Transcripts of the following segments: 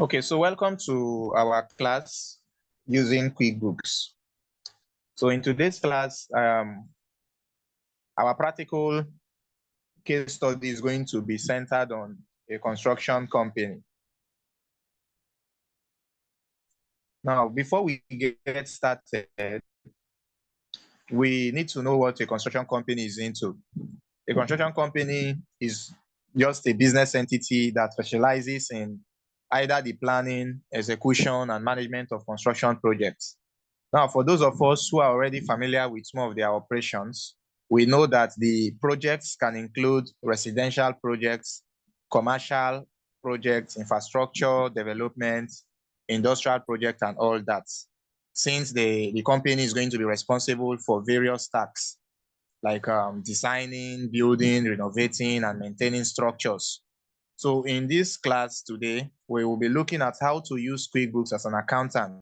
Okay, so welcome to our class using QuickBooks. So in today's class, our practical case study is going to be centered on a construction company. Now, before we get started, we need to know what a construction company is into. A construction company is just a business entity that specializes in either the planning, execution, and management of construction projects. Now, for those of us who are already familiar with some of their operations, we know that the projects can include residential projects, commercial projects, infrastructure development, industrial projects, and all that. Since the company is going to be responsible for various tasks like designing, building, renovating, and maintaining structures. So in this class today, we will be looking at how to use QuickBooks as an accountant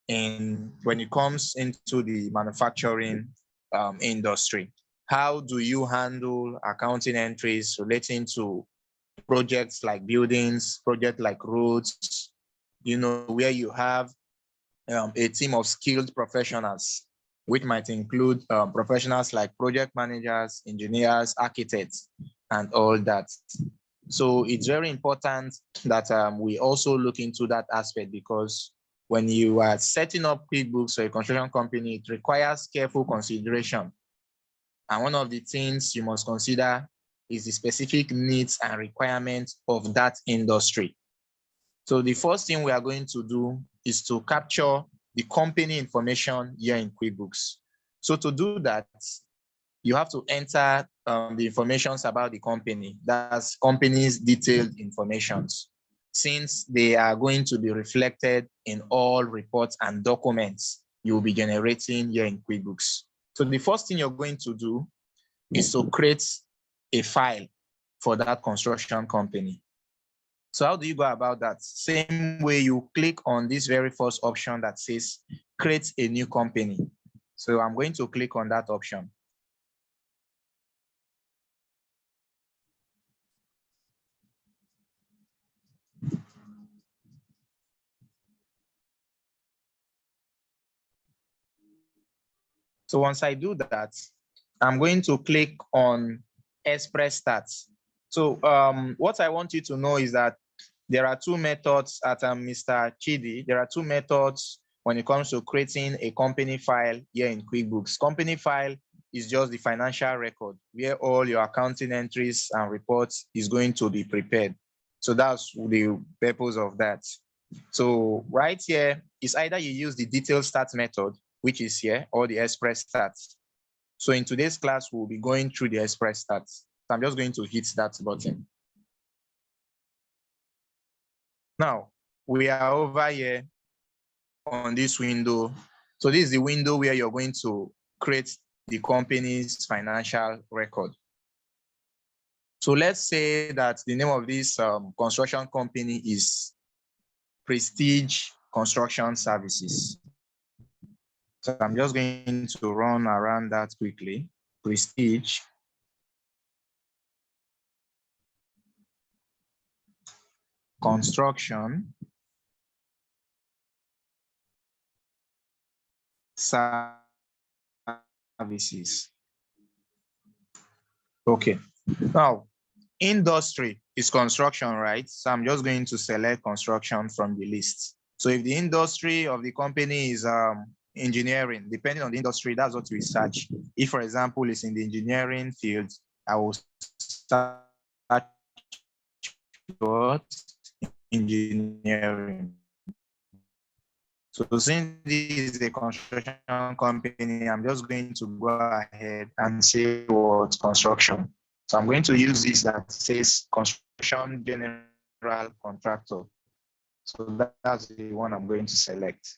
when it comes into the manufacturing industry. How do you handle accounting entries relating to projects like buildings, projects like roads, where you have a team of skilled professionals, which might include professionals like project managers, engineers, architects, and all that. So it's very important that we also look into that aspect, because when you are setting up QuickBooks for a construction company, it requires careful consideration. And one of the things you must consider is the specific needs and requirements of that industry. So the first thing we are going to do is to capture the company information here in QuickBooks. So to do that, you have to enter the information about the company. That's company's detailed informations, since they are going to be reflected in all reports and documents you'll be generating here in QuickBooks. So the first thing you're going to do is to create a file for that construction company. So how do you go about that? Same way, you click on this very first option that says create a new company. So I'm going to click on that option. So once I do that, I'm going to click on Express Stats. So what I want you to know is that there are two methods at Mr. Chidi. There are two methods when it comes to creating a company file here in QuickBooks. Company file is just the financial record where all your accounting entries and reports is going to be prepared. So that's the purpose of that. So right here is either you use the detailed stats method, which is here, or the express stats. So in today's class, we'll be going through the express stats. So I'm just going to hit that button. Now, we are over here on this window. So this is the window where you're going to create the company's financial record. So let's say that the name of this construction company is Prestige Construction Services. So I'm just going to run around that quickly. Prestige Construction Services. Okay. Now, industry is construction, right? So I'm just going to select construction from the list. So if the industry of the company is engineering, depending on the industry, that's what we search. If, for example, it's in the engineering field, I will search what? Engineering. So since this is a construction company, I'm just going to go ahead and say what construction. So I'm going to use this that says construction general contractor. So that's the one I'm going to select.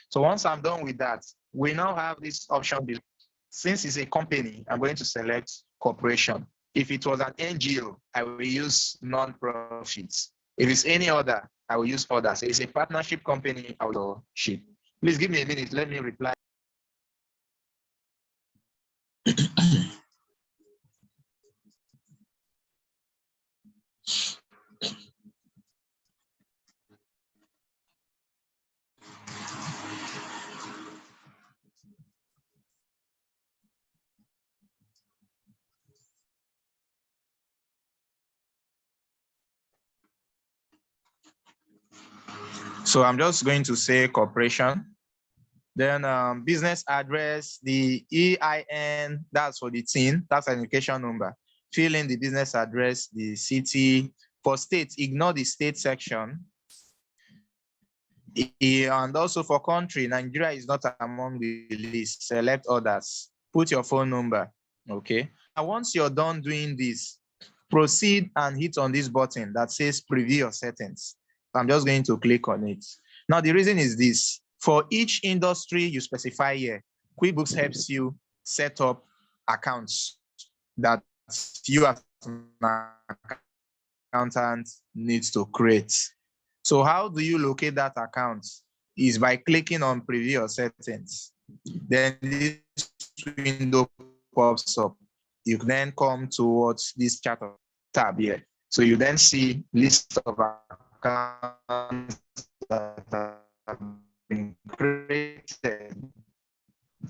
So once I'm done with that, we now have this option below. Since it's a company, I'm going to select corporation. If it was an NGO, I will use non-profits. If it's any other, I will use other. So it's a partnership company, I will ship. Please give me a minute. Let me reply. So I'm just going to say corporation. Then business address, the EIN, that's for the TIN, tax identification number. Fill in the business address, the city. For state, ignore the state section. And also for country, Nigeria is not among the list. Select others. Put your phone number. Okay. And once you're done doing this, proceed and hit on this button that says preview your settings. I'm just going to click on it. Now, the reason is this. For each industry you specify here, QuickBooks helps you set up accounts that you as an accountant needs to create. So how do you locate that account? Is by clicking on preview your settings. Then this window pops up. You then come towards this chart tab here. So you then see list of accounts that have been created.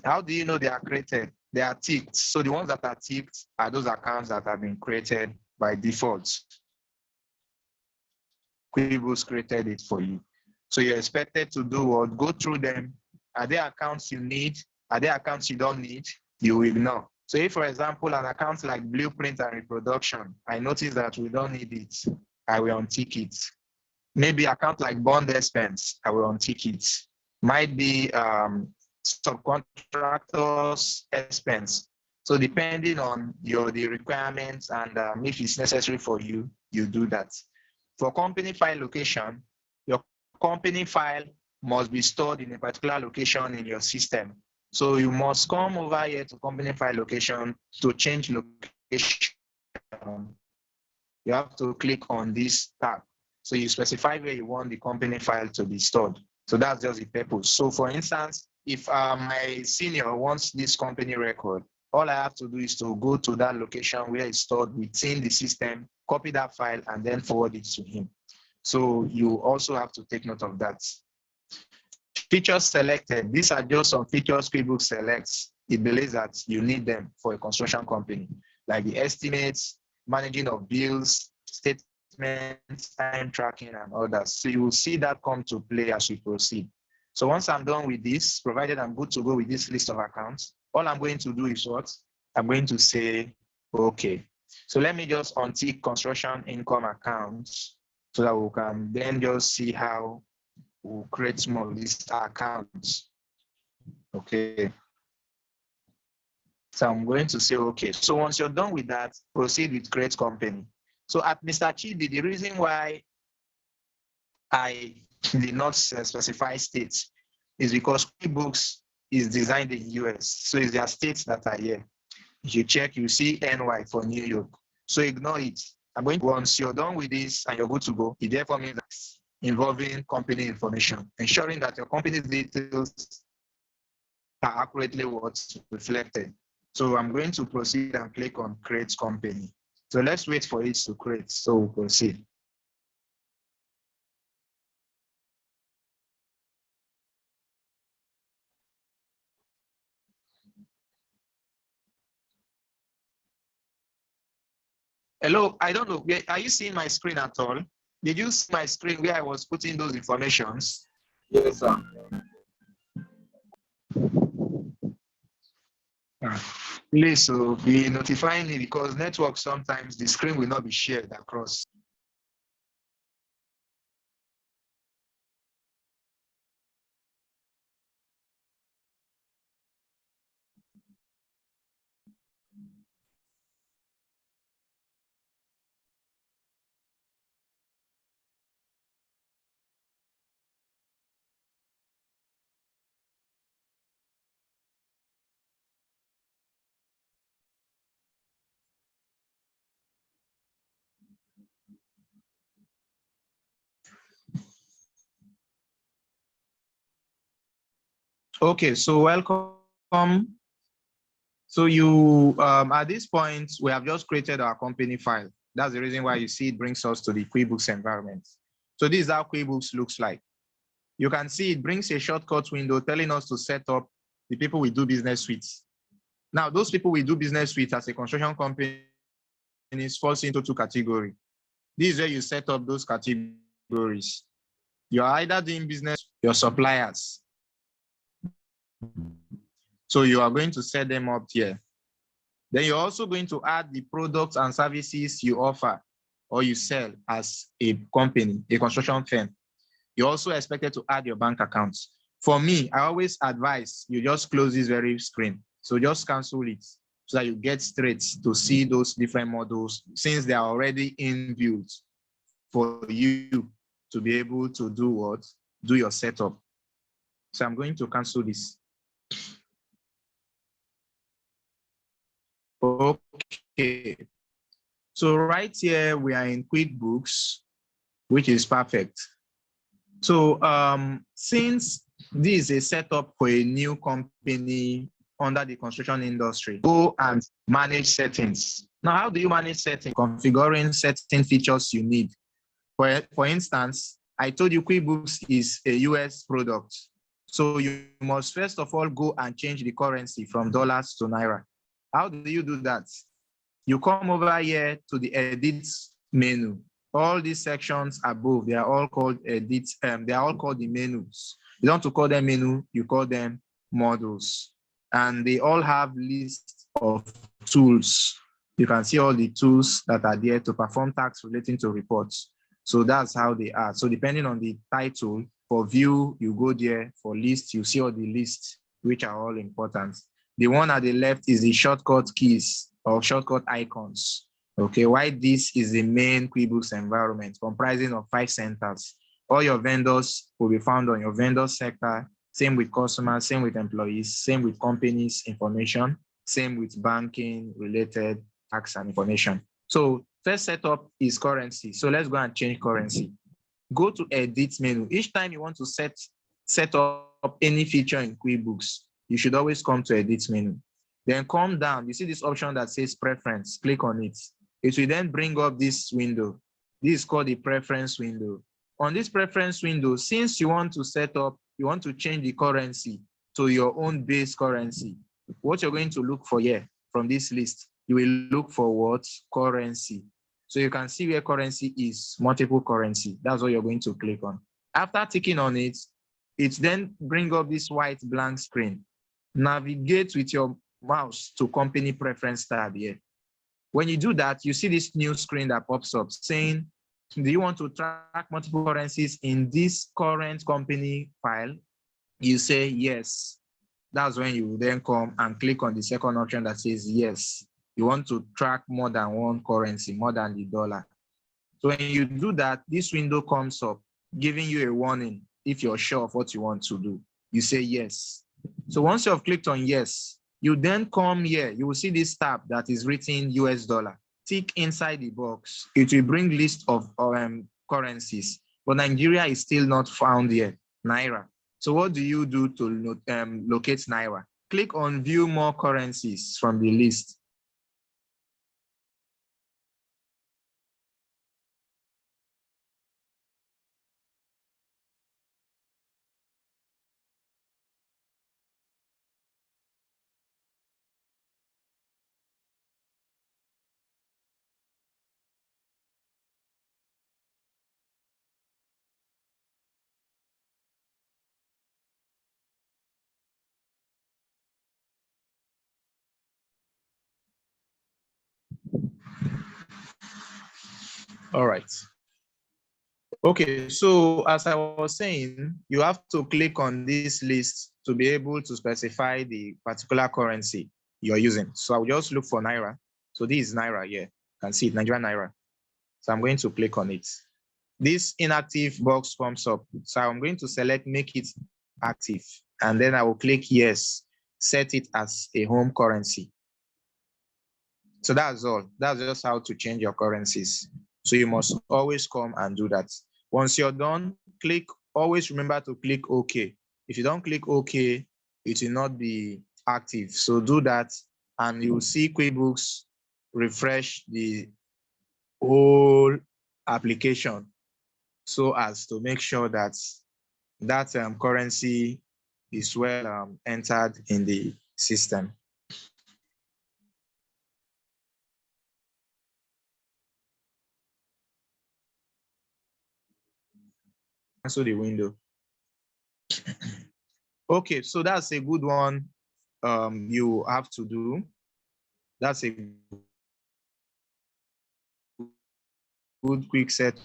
How do you know they are created? They are ticked. So the ones that are ticked are those accounts that have been created by default. QuickBooks created it for you. So you're expected to do what? Go through them. Are there accounts you need? Are there accounts you don't need? You ignore. So if, for example, an account like blueprint and reproduction, I notice that we don't need it, I will untick it. Maybe account like bond expense, I will untick it. Might be subcontractors expense. So depending on the requirements and if it's necessary for you, you do that. For company file location, your company file must be stored in a particular location in your system. So you must come over here to company file location to change location. You have to click on this tab. So you specify where you want the company file to be stored. So that's just the purpose. So for instance, if my senior wants this company record, all I have to do is to go to that location where it's stored within the system, copy that file, and then forward it to him. So you also have to take note of that. Features selected. These are just some features QuickBooks selects. It believes that you need them for a construction company, like the estimates, managing of bills, statements, time tracking, and others. So you will see that come to play as we proceed. So once I'm done with this, provided I'm good to go with this list of accounts, all I'm going to do is what? I'm going to say, okay. So let me just untick construction income accounts so that we can then just see how we'll create more list accounts. Okay. So I'm going to say, okay. So once you're done with that, proceed with create company. So at Mr. Chidi, the reason why I did not specify states is because QuickBooks is designed in US. So it's their states that are here. If you check, you see NY for New York. So ignore it. I'm going to, once you're done with this and you're good to go, it therefore means that involving company information, ensuring that your company's details are accurately what's reflected. So I'm going to proceed and click on create company. So let's wait for it to create. So we'll proceed. Hello, I don't know. Are you seeing my screen at all? Did you see my screen where I was putting those informations? Yes, sir. Please, so be notifying me because network sometimes the screen will not be shared across. Okay, so welcome. So you, at this point, we have just created our company file. That's the reason why you see it brings us to the QuickBooks environment. So this is how QuickBooks looks like. You can see it brings a shortcut window telling us to set up the people we do business with. Now, those people we do business with as a construction company falls into two categories. This is where you set up those categories. You're either doing business with your suppliers. So you are going to set them up here. Then you're also going to add the products and services you offer or you sell as a company, a construction firm. You're also expected to add your bank accounts. For me, I always advise you just close this very screen. So just cancel it so that you get straight to see those different models since they are already inbuilt for you to be able to do what? Do your setup. So I'm going to cancel this. Okay. So right here, we are in QuickBooks, which is perfect. So since this is a setup for a new company under the construction industry, go and manage settings. Now, how do you manage settings? Configuring certain features you need. For instance, I told you QuickBooks is a US product. So you must first of all go and change the currency from dollars to Naira. How do you do that? You come over here to the edit menu. All these sections above, they are all called edit, they are all called the menus. You don't want to call them menu, you call them models. And they all have lists of tools. You can see all the tools that are there to perform tasks relating to reports. So that's how they are. So depending on the title, for view, you go there. For list, you see all the lists, which are all important. The one at the left is the shortcut keys or shortcut icons. Okay, why this is the main QuickBooks environment comprising of 5 centers. All your vendors will be found on your vendor sector, same with customers, same with employees, same with companies information, same with banking related tax and information. So first setup is currency. So let's go and change currency. Go to edit menu. Each time you want to set up any feature in QuickBooks, you should always come to edit menu. Then come down, you see this option that says preference, click on it. It will then bring up this window. This is called the preference window. On this preference window, since you want to set up, you want to change the currency to your own base currency, what you're going to look for here from this list, you will look for what? Currency. So you can see where currency is, multiple currency. That's what you're going to click on. After ticking on it, it then brings up this white blank screen. Navigate with your mouse to company preference tab here. When you do that, you see this new screen that pops up saying, do you want to track multiple currencies in this current company file? You say yes. That's when you then come and click on the second option that says yes. You want to track more than one currency, more than the dollar. So when you do that, this window comes up, giving you a warning if you're sure of what you want to do. You say yes. So once you have clicked on yes, you then come here. You will see this tab that is written US dollar. Tick inside the box. It will bring list of currencies, but Nigeria is still not found here, Naira. So what do you do to locate Naira? Click on view more currencies from the list. All right. Okay, so as I was saying, you have to click on this list to be able to specify the particular currency you're using. So I'll just look for Naira. So this is Naira here. You can see it, Nigerian Naira. So I'm going to click on it. This inactive box comes up. So I'm going to select make it active. And then I will click yes, set it as a home currency. So that's all. That's just how to change your currencies. So you must always come and do that. Once you're done, always remember to click OK. If you don't click OK, it will not be active. So do that and you'll see QuickBooks refresh the whole application so as to make sure that that currency is well entered in the system. cancel the window. Okay, so that's a good one you have to do. That's a good quick setup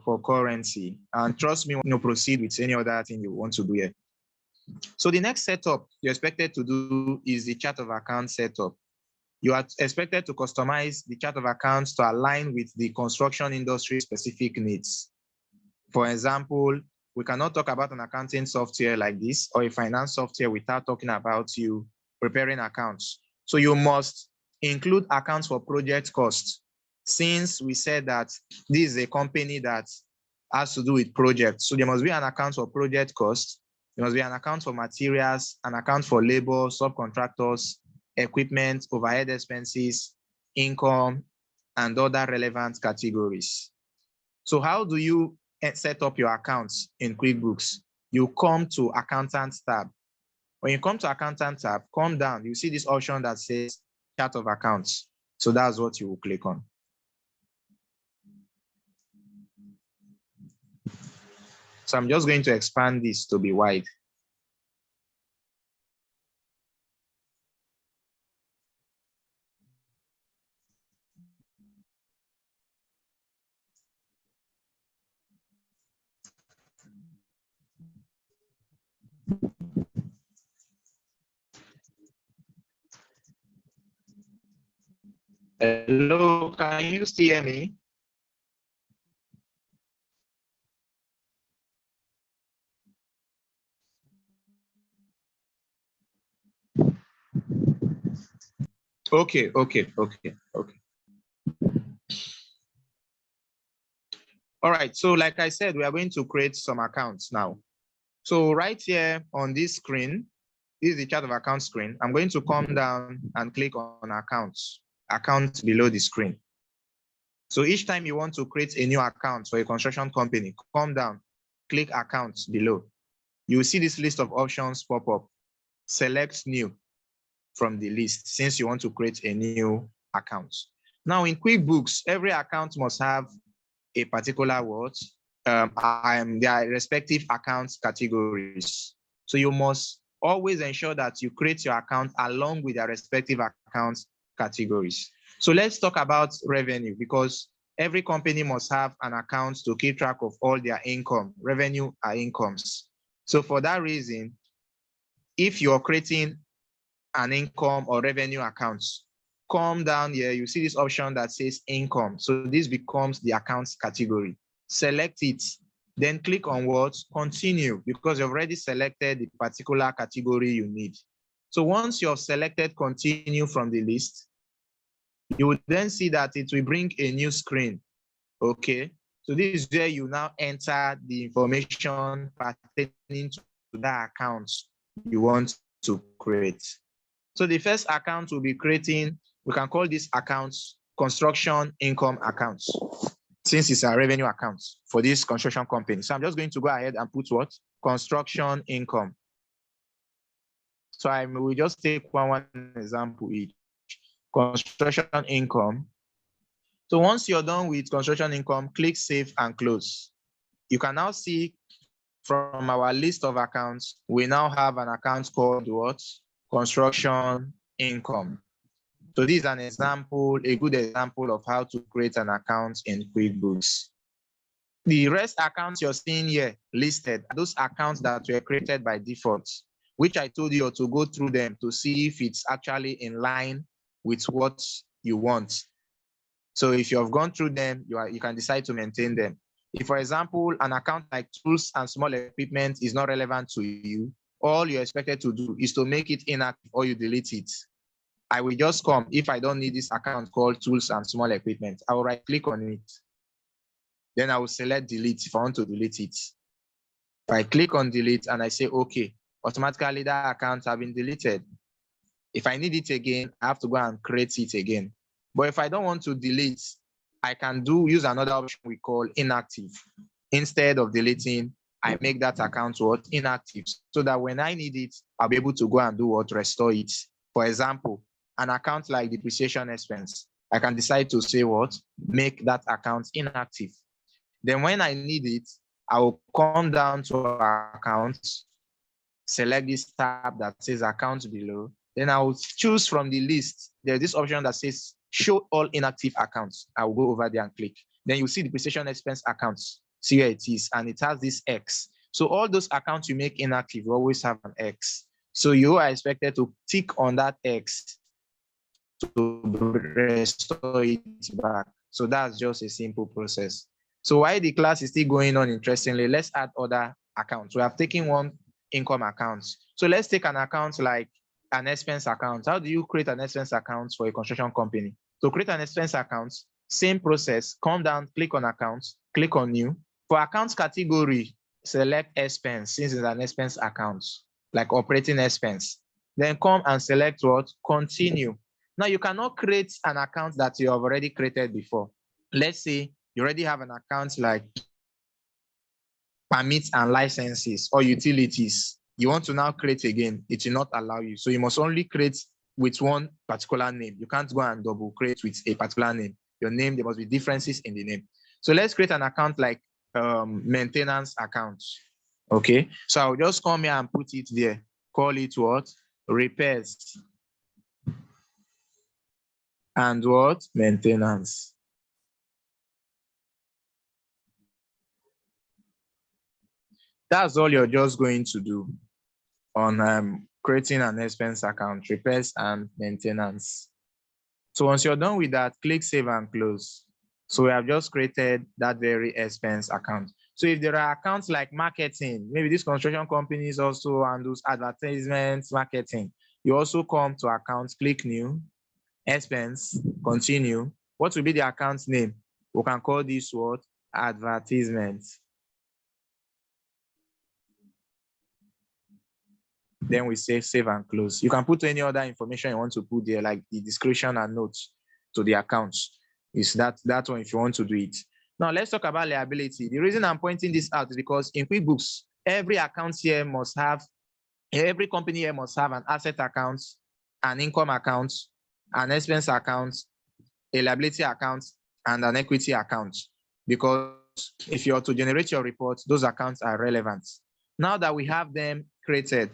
for currency. And trust me, proceed with any other thing you want to do here. So the next setup you're expected to do is the chart of accounts setup. You are expected to customize the chart of accounts to align with the construction industry specific needs. For example, we cannot talk about an accounting software like this or a finance software without talking about you preparing accounts. So you must include accounts for project costs. Since we said that this is a company that has to do with projects, so there must be an account for project costs. There must be an account for materials, an account for labor, subcontractors, equipment, overhead expenses, income, and other relevant categories. So how do you set up your accounts in QuickBooks? You come to Accountant tab. When you come to Accountant tab, come down, you see this option that says Chart of Accounts. So that's what you will click on. So I'm just going to expand this to be wide. Hello, can you still hear me? Okay. All right, so like I said, we are going to create some accounts now. So right here on this screen, this is the chart of account screen. I'm going to come down and click on accounts below the screen. So each time you want to create a new account for a construction company, come down, click accounts below. You will see this list of options pop up. Select new from the list since you want to create a new account. Now in QuickBooks, every account must have a particular word, their respective accounts categories. So you must always ensure that you create your account along with their respective accounts categories. So let's talk about revenue, because every company must have an account to keep track of all their income. Revenue are incomes. So for that reason, if you're creating an income or revenue account, come down here, you see this option that says income. So this becomes the accounts category. Select it, then click on what? Continue, because you've already selected the particular category you need. So once you've selected continue from the list, you will then see that it will bring a new screen. Okay, so this is where you now enter the information pertaining to that account you want to create. So the first account we'll be creating, we can call this account construction income accounts, since it's a revenue account for this construction company. So I'm just going to go ahead and put what? Construction income. So I will just take one example each. Construction income. So once you're done with construction income, click save and close. You can now see from our list of accounts, we now have an account called what? Construction income. So this is an example, a good example of how to create an account in QuickBooks. The rest accounts you're seeing here listed are those accounts that were created by default, which I told you to go through them to see if it's actually in line with what you want. So if you have gone through them, you can decide to maintain them. If, for example, an account like tools and small equipment is not relevant to you, all you're expected to do is to make it inactive or you delete it. I will just come, if I don't need this account called tools and small equipment, I will right click on it. Then I will select delete if I want to delete it. If I click on delete and I say, okay, automatically that account has been deleted. If I need it again, I have to go and create it again. But if I don't want to delete, I can use another option we call inactive. Instead of deleting, I make that account what? Inactive, so that when I need it, I'll be able to go and do what? Restore it. For example, an account like depreciation expense, I can decide to say what? Make that account inactive. Then when I need it, I will come down to accounts, select this tab that says accounts below. Then I will choose from the list. There's this option that says show all inactive accounts. I will go over there and click. Then you see the precision expense accounts. See where it is, and it has this X. So all those accounts you make inactive, you always have an X. So you are expected to tick on that X to restore it back. So that's just a simple process. So while the class is still going on, interestingly, let's add other accounts. We have taken one income account. So let's take an account like an expense account. How do you create an expense account for a construction company? To create an expense account, same process, come down, click on accounts, click on new. For accounts category, select expense since it's an expense account, like operating expense. Then come and select what? Continue. Now you cannot create an account that you have already created before. Let's say you already have an account like permits and licenses or utilities. You want to now create again, it will not allow you. So you must only create with one particular name. You can't go and double create with a particular name. Your name, there must be differences in the name. So let's create an account like maintenance account. Okay, so I'll just come here and put it there. Call it what? Repairs. And what? Maintenance. That's all you're just going to do on creating an expense account, repairs and maintenance. So once you're done with that, click save and close. So we have just created that very expense account. So if there are accounts like marketing, maybe this construction companies also handles advertisements, marketing. You also come to accounts, click new, expense, continue. What will be the account name? We can call this what? Advertisement. Then we say save and close. You can put any other information you want to put there, like the description and notes to the accounts. Is that one if you want to do it. Now let's talk about liability. The reason I'm pointing this out is because in QuickBooks, every account here must have, every company here must have an asset account, an income account, an expense account, a liability account, and an equity account. Because if you are to generate your report, those accounts are relevant. Now that we have them created,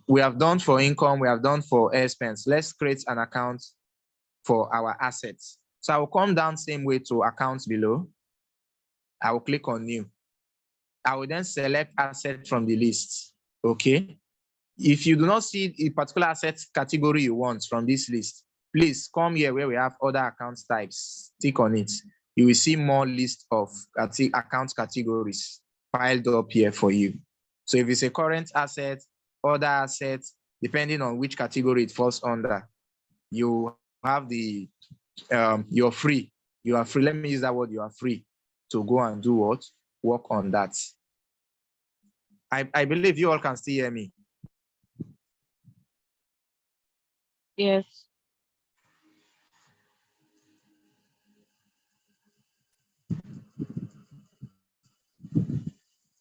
we have done for income, we have done for expense. Let's create an account for our assets. So I will come down same way to accounts below. I will click on new. I will then select asset from the list. Okay. If you do not see a particular asset category you want from this list, please come here where we have other account types. Click on it. You will see more list of account categories piled up here for you. So if it's a current asset, other assets, depending on which category it falls under, you have the, you're free. You are free. Let me use that word. You are free to go and do what? Work on that. I believe you all can still hear me. Yes.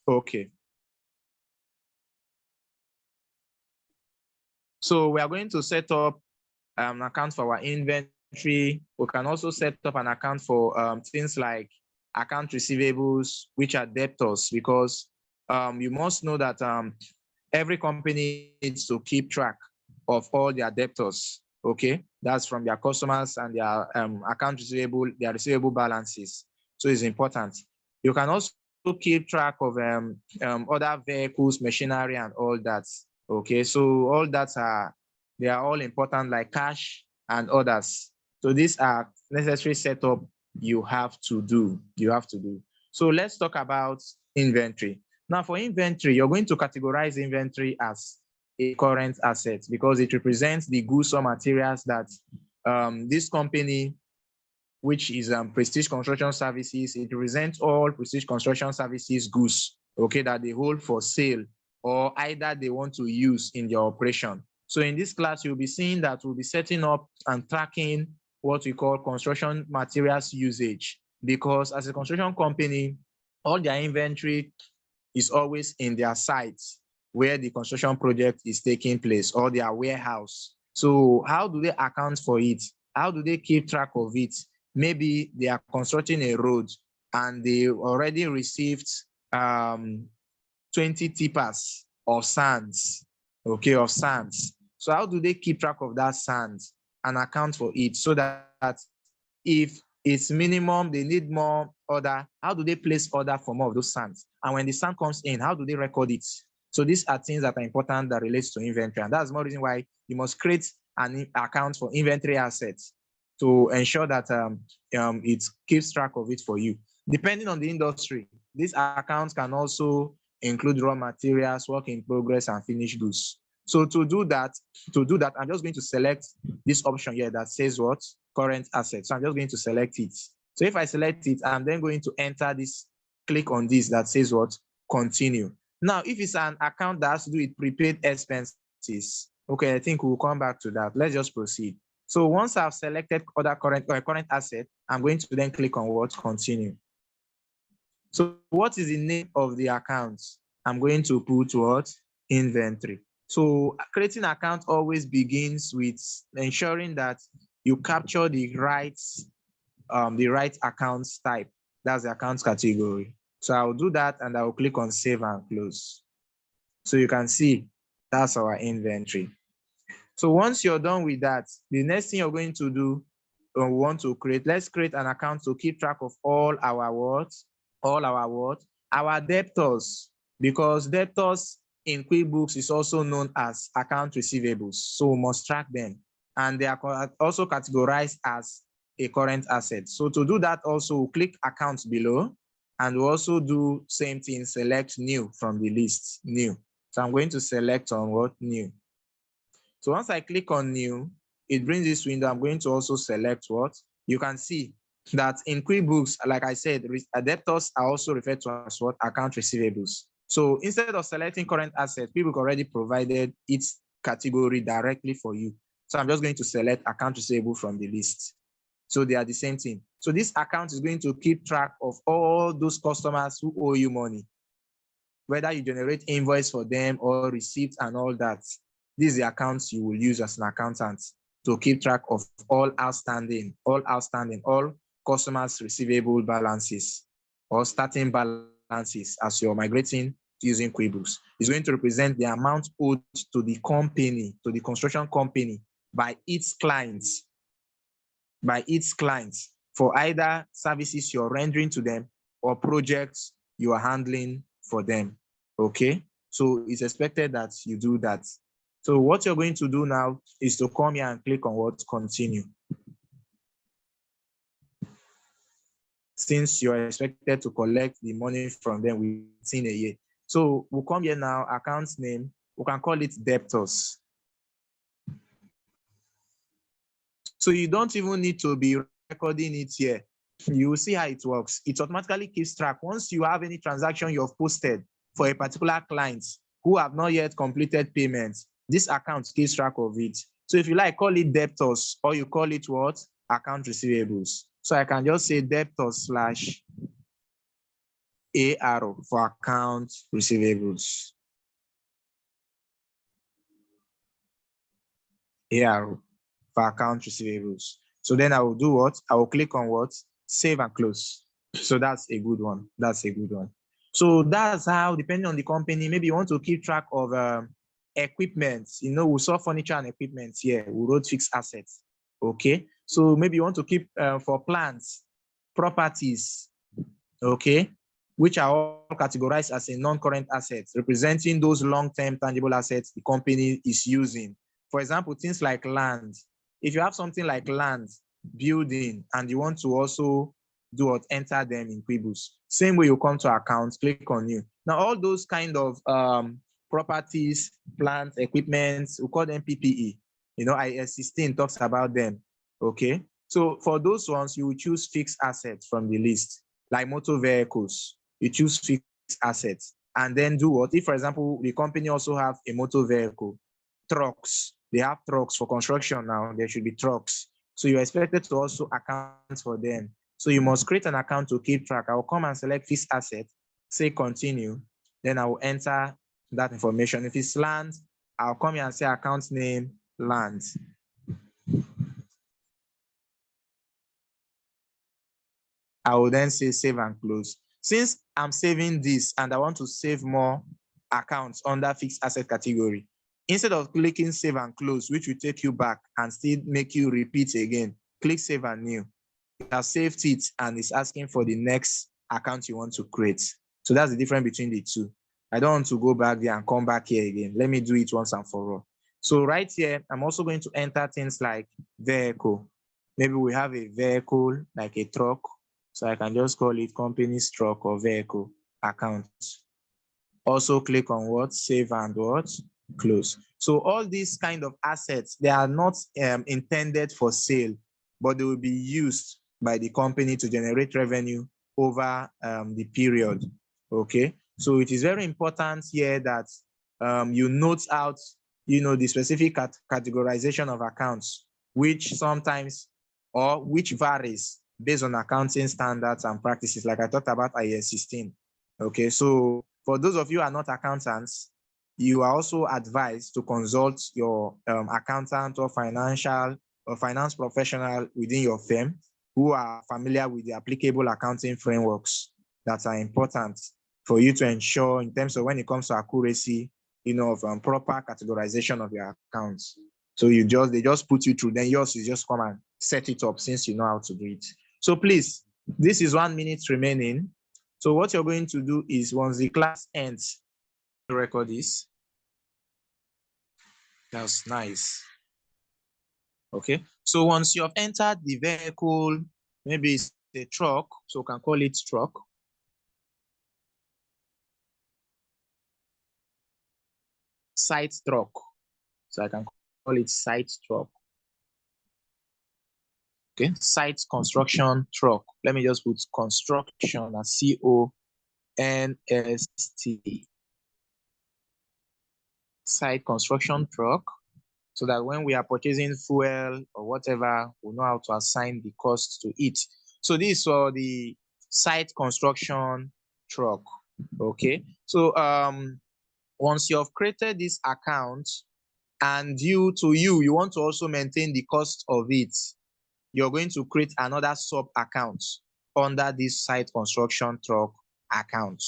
Okay. So we are going to set up an account for our inventory. We can also set up an account for things like account receivables, which are debtors, because you must know that every company needs to keep track of all their debtors. Okay, that's from their customers and their account receivable, their receivable balances. So it's important. You can also keep track of other vehicles, machinery, and all that. Okay, so all that they are all important, like cash and others. So these are necessary setup you have to do. So let's talk about inventory. Now for inventory, you're going to categorize inventory as a current asset because it represents the goods or materials that this company, which is Prestige Construction Services, it represents all Prestige Construction Services goods, okay, that they hold for sale or either they want to use in their operation. So in this class, you'll be seeing that we'll be setting up and tracking what we call construction materials usage, because as a construction company, all their inventory is always in their sites where the construction project is taking place or their warehouse. So how do they account for it? How do they keep track of it? Maybe they are constructing a road and they already received 20 tippers of sands, okay, of sands. So how do they keep track of that sands and account for it so that if it's minimum, they need more order, how do they place order for more of those sands? And when the sand comes in, how do they record it? So these are things that are important that relates to inventory. And that's more reason why you must create an account for inventory assets to ensure that it keeps track of it for you. Depending on the industry, these accounts can also include raw materials, work in progress, and finished goods. So to do that, I'm just going to select this option here that says what? Current assets. So I'm just going to select it. So if I select it, I'm then going to enter this, click on this that says what? Continue. Now, if it's an account that has to do with prepaid expenses, okay, I think we'll come back to that. Let's just proceed. So once I've selected other current asset, I'm going to then click on what? Continue. So what is the name of the account? I'm going to put what? Inventory. So creating an account always begins with ensuring that you capture the right accounts type. That's the accounts category. So I'll do that and I'll click on save and close. So you can see that's our inventory. So once you're done with that, the next thing you're going to do, we want to create, let's create an account to keep track of all our what? Our debtors, because debtors in QuickBooks is also known as account receivables. So we must track them. And they are also categorized as a current asset. So to do that, also click accounts below, and we'll also do same thing, select new from the list, new. So I'm going to select on what? New. So once I click on new, it brings this window. I'm going to also select what? You can see that in QuickBooks, like I said, debtors are also referred to as what? Account receivables. So instead of selecting current assets, QuickBooks already provided its category directly for you. So I'm just going to select account receivable from the list. So they are the same thing. So this account is going to keep track of all those customers who owe you money, whether you generate invoice for them or receipts and all that. These are the accounts you will use as an accountant to keep track of all outstanding, all customers' receivable balances or starting balances as you're migrating using QuickBooks. It's going to represent the amount owed to the company, to the construction company by its clients, for either services you're rendering to them or projects you are handling for them. Okay, so it's expected that you do that. So what you're going to do now is to come here and click on what? Continue. Since you're expected to collect the money from them within a year. So we'll come here now, account name, we can call it debtors. So you don't even need to be recording it here. You will see how it works. It automatically keeps track. Once you have any transaction you have posted for a particular client who have not yet completed payments, this account keeps track of it. So if you like, call it debtors, or you call it what? Account receivables. So I can just say debtors / AR for account receivables. AR for account receivables. So then I will do what? I will click on what? Save and close. So that's a good one. That's a good one. So that's how, depending on the company, maybe you want to keep track of equipment. You know, we saw furniture and equipment here. We wrote fixed assets. Okay. So maybe you want to keep for plants, properties. Okay. Which are all categorized as a non-current assets, representing those long-term tangible assets the company is using. For example, things like land. If you have something like land, building, and you want to also do what? Enter them in QuickBooks. Same way you come to accounts, click on new. Now, all those kind of properties, plant, equipment, we call them PPE. You know, IAS 16 talks about them. Okay. So for those ones, you will choose fixed assets from the list, like motor vehicles. You choose fixed assets and then do what? If, for example, the company also have a motor vehicle, trucks, they have trucks for construction now, there should be trucks. So you're expected to also account for them. So you must create an account to keep track. I will come and select fixed asset, say continue, then I will enter that information. If it's land, I'll come here and say account name, land. I will then say save and close. since I'm saving this and I want to save more accounts under fixed asset category, instead of clicking save and close, which will take you back and still make you repeat again, click save and new. You have saved it and it's asking for the next account you want to create. So that's the difference between the two. I don't want to go back there and come back here again. Let me do it once and for all. So right here, I'm also going to enter things like vehicle. Maybe we have a vehicle like a truck. So I can just call it company's truck or vehicle account. Also click on what? Save and what? Close. So all these kind of assets, they are not intended for sale, but they will be used by the company to generate revenue over the period. Okay. So it is very important here that you note out, the specific categorization of accounts, which sometimes or which varies based on accounting standards and practices, like I talked about IAS 16. Okay, so for those of you who are not accountants, you are also advised to consult your accountant or finance professional within your firm who are familiar with the applicable accounting frameworks that are important for you to ensure in terms of when it comes to accuracy, of proper categorization of your accounts. So they just put you through, then yours is just come and set it up since you know how to do it. So please, this is 1 minute remaining. So what you're going to do is once the class ends, record this. That's nice. Okay. So once you have entered the vehicle, maybe it's a truck, so we can call it truck. Site truck. So I can call it site truck. Okay. Site construction truck. Let me just put construction as CONST. Site construction truck. So that when we are purchasing fuel or whatever, we know how to assign the cost to it. So this is for the site construction truck. Okay. So once you have created this account and you want to also maintain the cost of it, you're going to create another sub account under this site construction truck account.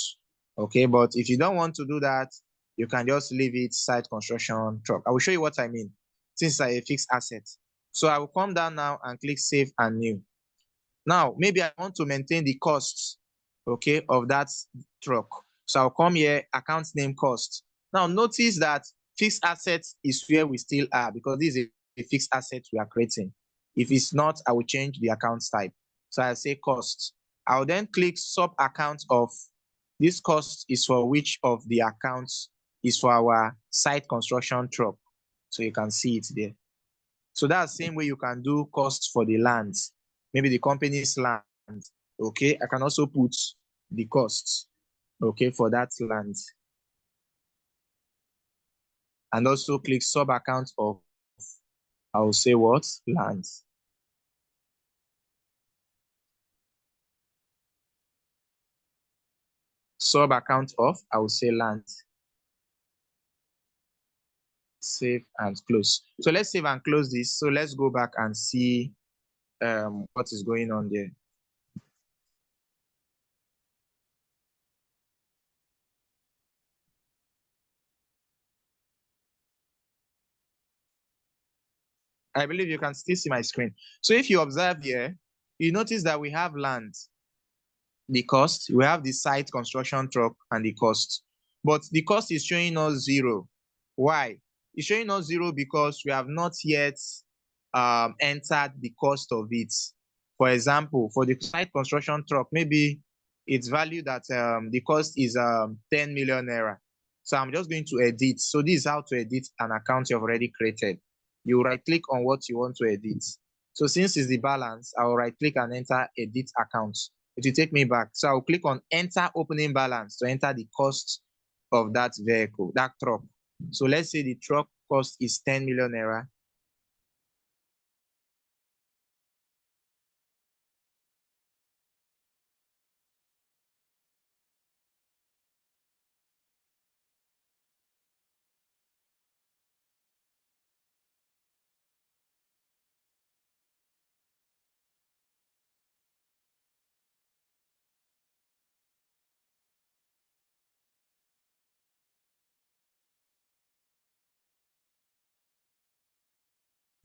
Okay. But if you don't want to do that, you can just leave it site construction truck. I will show you what I mean since it's a fixed asset. So I will come down now and click save and new. Now, maybe I want to maintain the costs, okay, of that truck. So I'll come here, account name cost. Now notice that fixed assets is where we still are because this is a fixed asset we are creating. If it's not, I will change the account type. So I say cost. I'll then click sub account of this cost is for which of the accounts is for our site construction truck. So you can see it there. So that's the same way you can do costs for the land, maybe the company's land. Okay, I can also put the costs, okay, for that land. And also click sub account of, I will say what? Land. Sub account of, I will say land. Save and close. So let's save and close this. So let's go back and see what is going on there. I believe you can still see my screen. So if you observe here, you notice that we have land, the cost, we have the site construction truck and the cost. But the cost is showing us 0. Why? It's showing us 0 because we have not yet entered the cost of it. For example, for the site construction truck, maybe it's valued at the cost is 10 million naira. So I'm just going to edit. So this is how to edit an account you've already created. You right click on what you want to edit. So since it's the balance, I'll right click and enter edit accounts. It will take me back. So I'll click on enter opening balance to enter the cost of that vehicle, that truck. So let's say the truck cost is 10 million naira.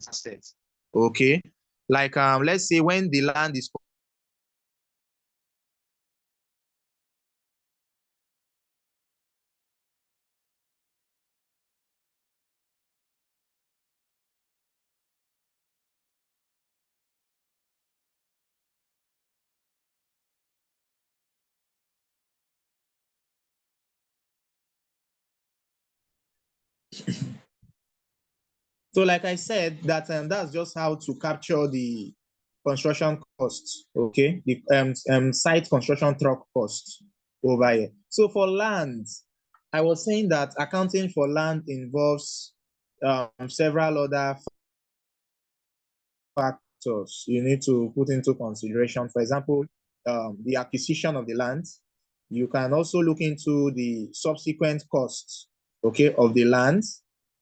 assets. Okay, like let's say when the land is so like I said, that that's just how to capture the construction costs, okay? The site construction truck costs over here. So for land, I was saying that accounting for land involves several other factors you need to put into consideration. For example, the acquisition of the land. You can also look into the subsequent costs, okay, of the land.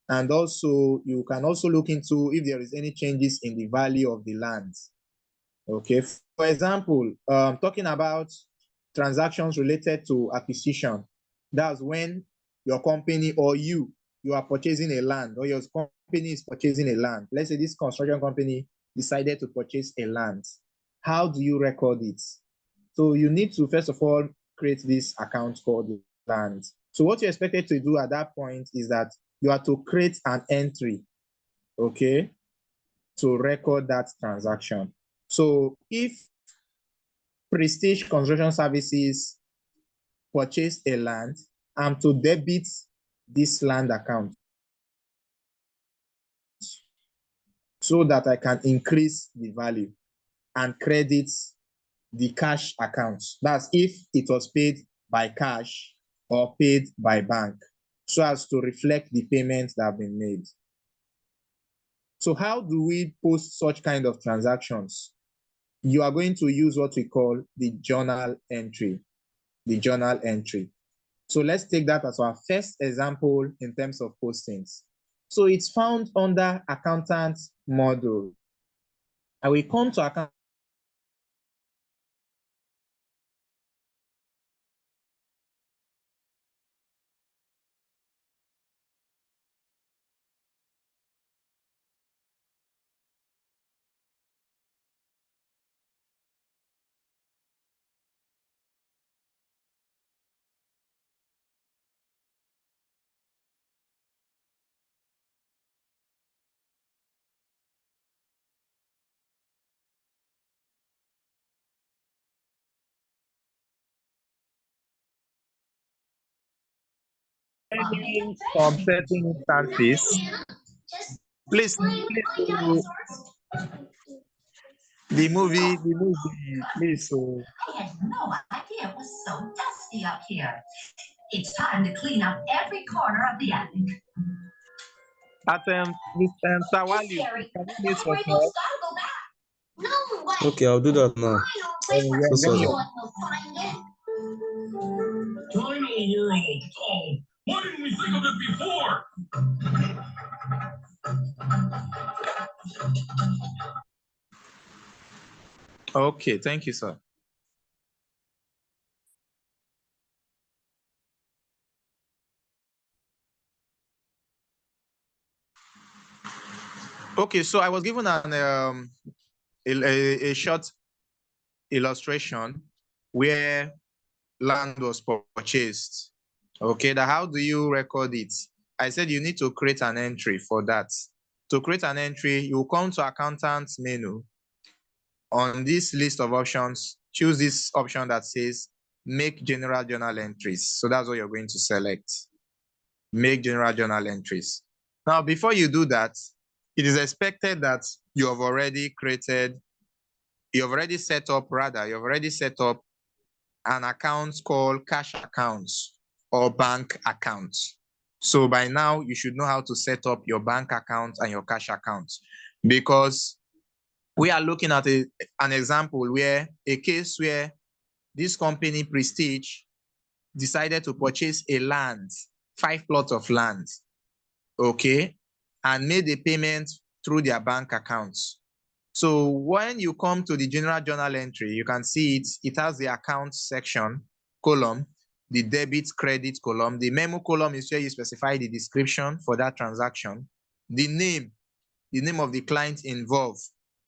And also, you can also look into if there is any changes in the value of the land. Okay, for example, talking about transactions related to acquisition, that's when your company or you are purchasing a land, or your company is purchasing a land. Let's say this construction company decided to purchase a land. How do you record it? So you need to, first of all, create this account called the land. So what you're expected to do at that point is that you are to create an entry, okay, to record that transaction. So if Prestige Construction Services purchase a land, I'm to debit this land account so that I can increase the value and credit the cash account. That's if it was paid by cash or paid by bank, so as to reflect the payments that have been made. So how do we post such kind of transactions? You are going to use what we call the journal entry. The journal entry. So let's take that as our first example in terms of postings. So it's found under accountant module. I will come to account. Some certain instances, please, the movie, please. So I had no idea it was so dusty up here. It's time to clean up every corner of the attic. at Mr. Wali, can you mute yourself? Okay, I'll do that now. So sorry. Finally hearing it. Oh, why didn't we think of it before? Okay, thank you, sir. Okay, so I was given a short illustration where land was purchased. Okay, how do you record it? I said you need to create an entry for that. To create an entry, you come to accountant's menu. On this list of options, choose this option that says make general journal entries. So that's what you're going to select. Make general journal entries. Now, before you do that, it is expected that you have already set up an account called cash accounts or bank accounts. So by now, you should know how to set up your bank account and your cash accounts, because we are looking at an example where a case where this company, Prestige, decided to purchase a land, 5 plots of land, okay, and made a payment through their bank accounts. So when you come to the general journal entry, you can see it has the account section column, the debit credit column. The memo column is where you specify the description for that transaction, the name, the name of the client involved,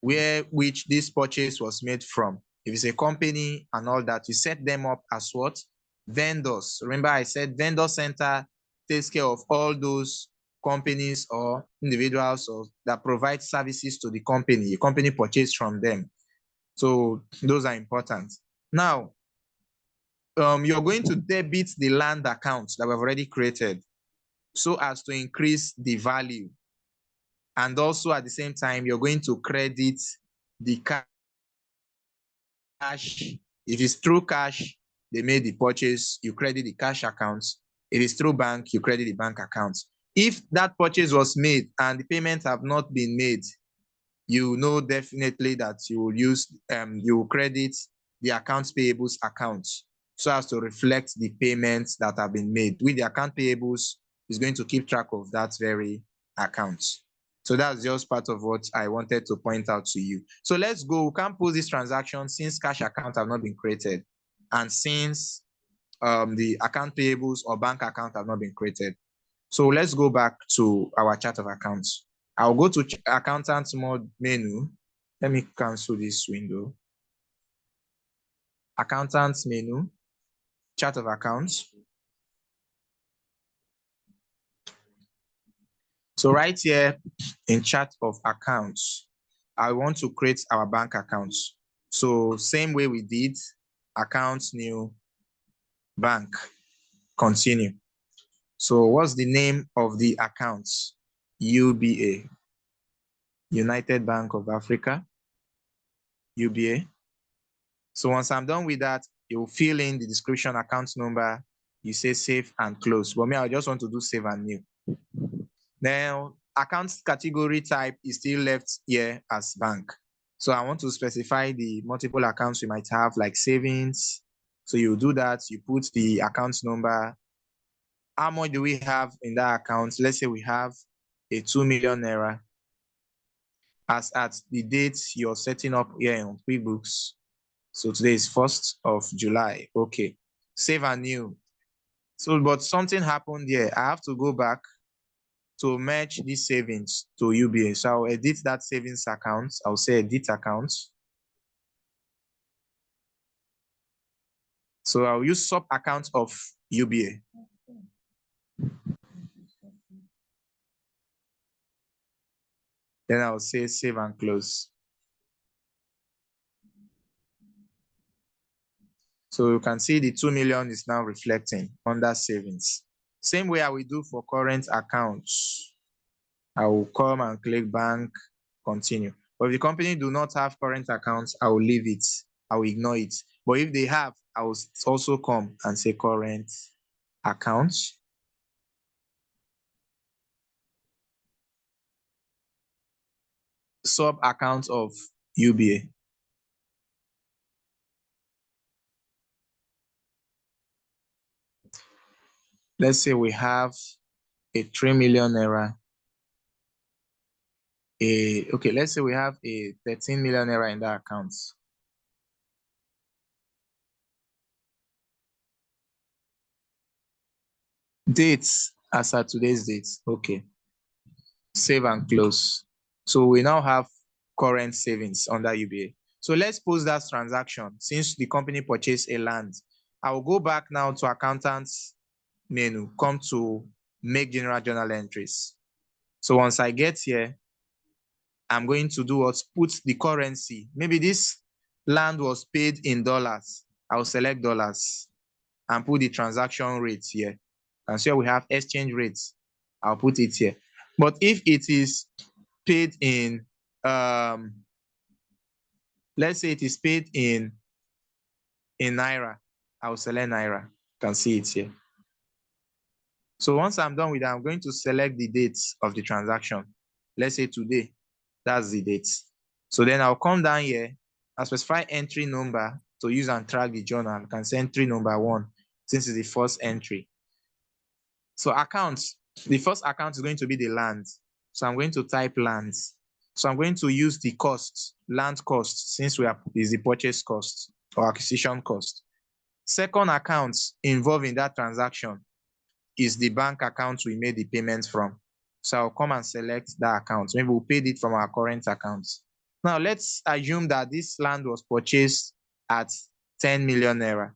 which this purchase was made from. If it's a company and all that, you set them up as what? Vendors. Remember I said vendor center takes care of all those companies or individuals or that provide services to the company. The company purchased from them. So those are important. Now, you're going to debit the land account that we've already created so as to increase the value. And also at the same time, you're going to credit the cash. If it's through cash, they made the purchase, you credit the cash accounts. If it's through bank, you credit the bank accounts. If that purchase was made and the payments have not been made, you know definitely that you will use, you will credit the accounts payables accounts so as to reflect the payments that have been made. With the account payables, is going to keep track of that very account. So that's just part of what I wanted to point out to you. So let's go. We can't post this transaction since cash accounts have not been created and since the account payables or bank account have not been created. So let's go back to our chart of accounts. I'll go to accountant mode menu. Let me cancel this window. Accountant menu, chart of accounts. So right here in chart of accounts, I want to create our bank accounts. So same way we did, accounts, new, bank, continue. So what's the name of the accounts? UBA, United Bank of Africa, UBA. So once I'm done with that, you fill in the description, account number, you say save and close. But me, I just want to do save and new. Now, account category type is still left here as bank. So I want to specify the multiple accounts you might have, like savings. So you do that, you put the account number. How much do we have in that account? Let's say we have a 2 million naira. As at the date you're setting up here on QuickBooks. So today is 1st of July. Okay, save and new. So, but something happened here. I have to go back to merge these savings to UBA. So I'll edit that savings account. I'll say edit account. So I'll use sub account of UBA. Then I'll say save and close. So you can see the 2 million is now reflecting under savings. Same way I will do for current accounts. I will come and click bank, continue. But if the company do not have current accounts, I will leave it. I will ignore it. But if they have, I will also come and say current accounts. Sub account of UBA. Let's say we have a 3 million naira. Okay, let's say we have a 13 million naira in that account. Dates as at today's date. Okay. Save and close. So we now have current savings under UBA. So let's post that transaction since the company purchased a land. I will go back now to accountants menu, come to make general journal entries. So once I get here, I'm going to do what? Put the currency. Maybe this land was paid in dollars. I'll select dollars and put the transaction rate here. And so we have exchange rates. I'll put it here. But if it is paid in, let's say it is paid in Naira, I'll select Naira. You can see it here. So once I'm done with that, I'm going to select the dates of the transaction. Let's say today, that's the date. So then I'll come down here and specify entry number to use and track the journal. You can say entry number 1, since it's the first entry. So accounts, the first account is going to be the land. So I'm going to type lands. So I'm going to use the cost, land cost, since is the purchase cost or acquisition cost. Second account involved in that transaction is the bank account we made the payment from. So I'll come and select that account. Maybe we paid it from our current account. Now let's assume that this land was purchased at 10 million naira.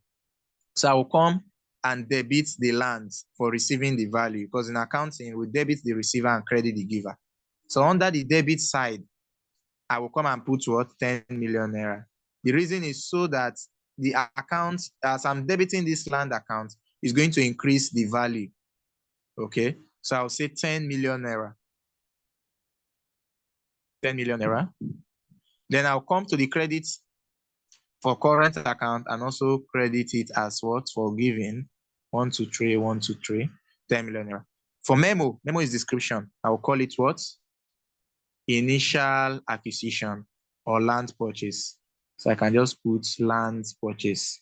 So I will come and debit the land for receiving the value, because in accounting, we debit the receiver and credit the giver. So under the debit side, I will come and put what? 10 million naira. The reason is so that the account, as I'm debiting this land account, is going to increase the value. Okay, so I'll say 10 million naira. 10 million naira. Then I'll come to the credit for current account and also credit it as what? For giving. 1, 2, 3, 1, 2, 3, 10 million naira. For memo is description. I will call it what? Initial acquisition or land purchase. So I can just put land purchase.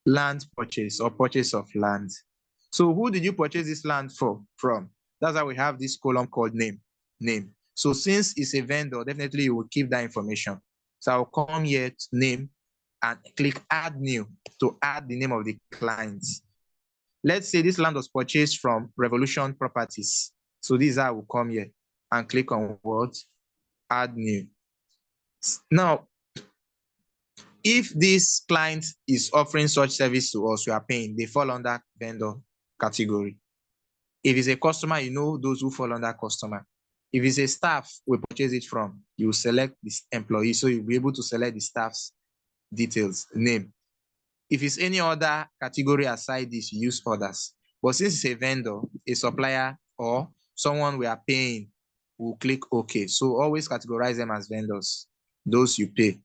Land purchase or purchase of land. So who did you purchase this land from? That's why we have this column called name. So since it's a vendor, definitely you will keep that information. So I'll come here to name and click add new to add the name of the client. Let's say this land was purchased from Revolution Properties. So this is how I will come here and click on what? Add new. Now, if this client is offering such service to us, we are paying, they fall under vendor category. If it's a customer, you know those who fall under customer. If it's a staff we purchase it from, you select this employee, so you'll be able to select the staff's details, name. If it's any other category aside this, you use others. But since it's a vendor, a supplier, or someone we are paying, we'll click OK. So always categorize them as vendors, those you pay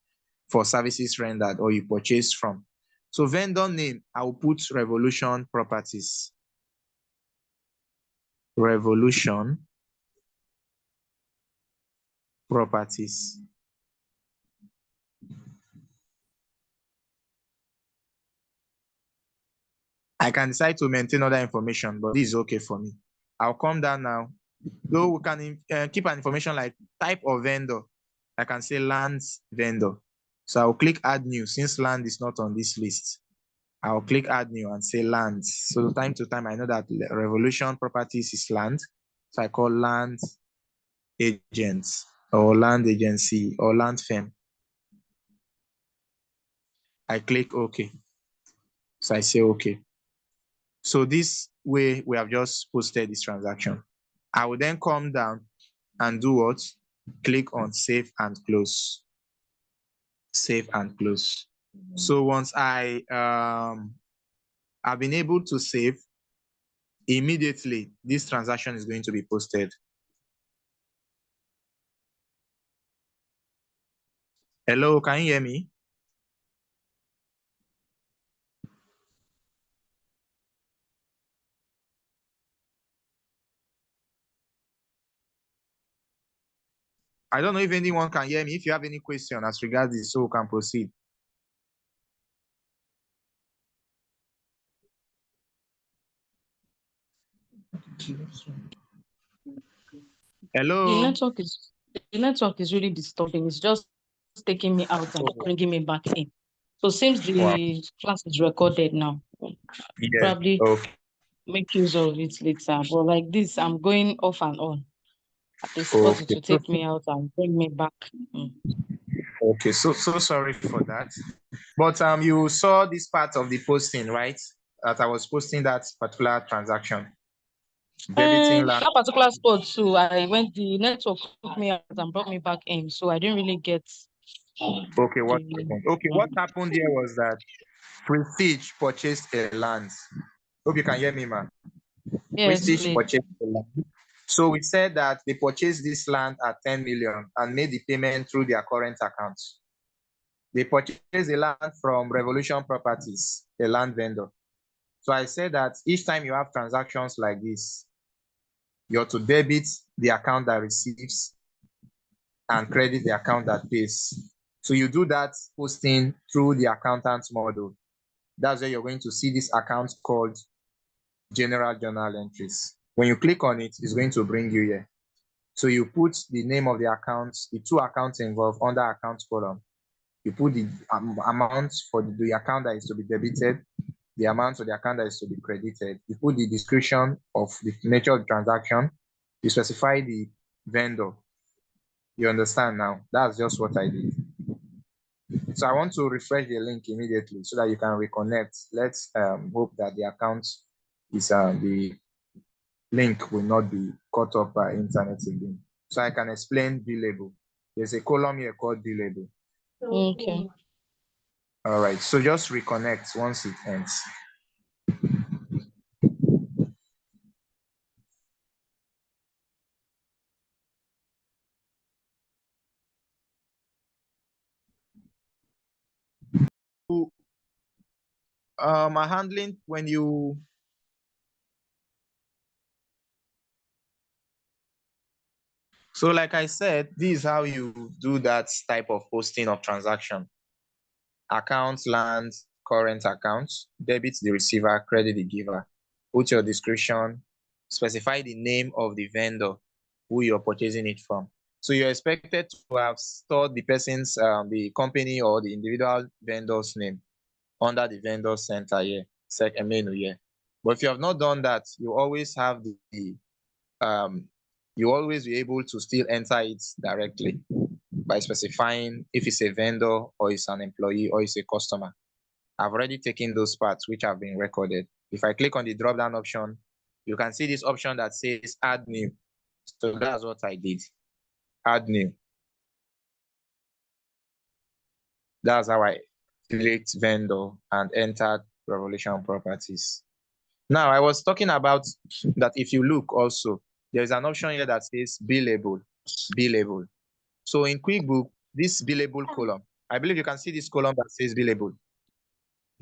for services rendered or you purchase from. So vendor name, I will put Revolution Properties. Revolution Properties. I can decide to maintain other information, but this is okay for me. I'll come down now. Though we can keep an information like type of vendor. I can say land vendor. So I'll click add new since land is not on this list. I'll click add new and say land. So time to time, I know that Revolution Properties is land. So I call land agents or land agency or land firm. I click OK. So I say OK. So this way we have just posted this transaction. I will then come down and do what? Click on save and close. Save and close. So once I have been able to save, immediately this transaction is going to be posted. Hello, can you hear me? I don't know if anyone can hear me. If you have any question as regards this, so we can proceed. Hello. The network is really disturbing. It's just taking me out and bringing me back in. So since the class is recorded now, probably make use of it later. But like this, I'm going off and on. At the spot, it will take me out and bring me back. Okay, so sorry for that. But you saw this part of the posting, right? That I was posting that particular transaction. That particular spot too, the network took me out and brought me back in, so I didn't really get. Okay, what happened? Okay, what happened here was that Prestige purchased a land. Hope you can hear me, man. Yes, Prestige purchased a land. So we said that they purchased this land at 10 million and made the payment through their current account. They purchased the land from Revolution Properties, a land vendor. So I said that each time you have transactions like this, you're to debit the account that receives and credit the account that pays. So you do that posting through the accountant model. That's where you're going to see this account called General Journal Entries. When you click on it, it's going to bring you here. So you put the name of the account, the two accounts involved under account column. You put the amount for the account that is to be debited. the amount of the account that is to be credited. You put the description of the nature of the transaction. You specify the vendor. You understand now? That's just what I did. So I want to refresh the link immediately so that you can reconnect. Let's hope that the account is the link will not be caught up by internet again. So I can explain billable. There's a column here called billable. Okay. All right, so just reconnect once it ends. My handling when you so like I said, this is how you do that type of posting of transaction. Account lands, current accounts, debit the receiver, credit the giver. Put your description, specify the name of the vendor who you're purchasing it from. So you're expected to have stored the person's, the company or the individual vendor's name under the vendor center here, menu here. But if you have not done that, you always have you always be able to still enter it directly by specifying if it's a vendor or it's an employee or it's a customer. I've already taken those parts which have been recorded. If I click on the drop-down option, you can see this option that says add new. So that's what I did. Add new. That's how I select vendor and entered Revolution Properties. Now, I was talking about that if you look also, there's an option here that says billable. Billable. So in QuickBooks, this billable column, I believe you can see this column that says billable.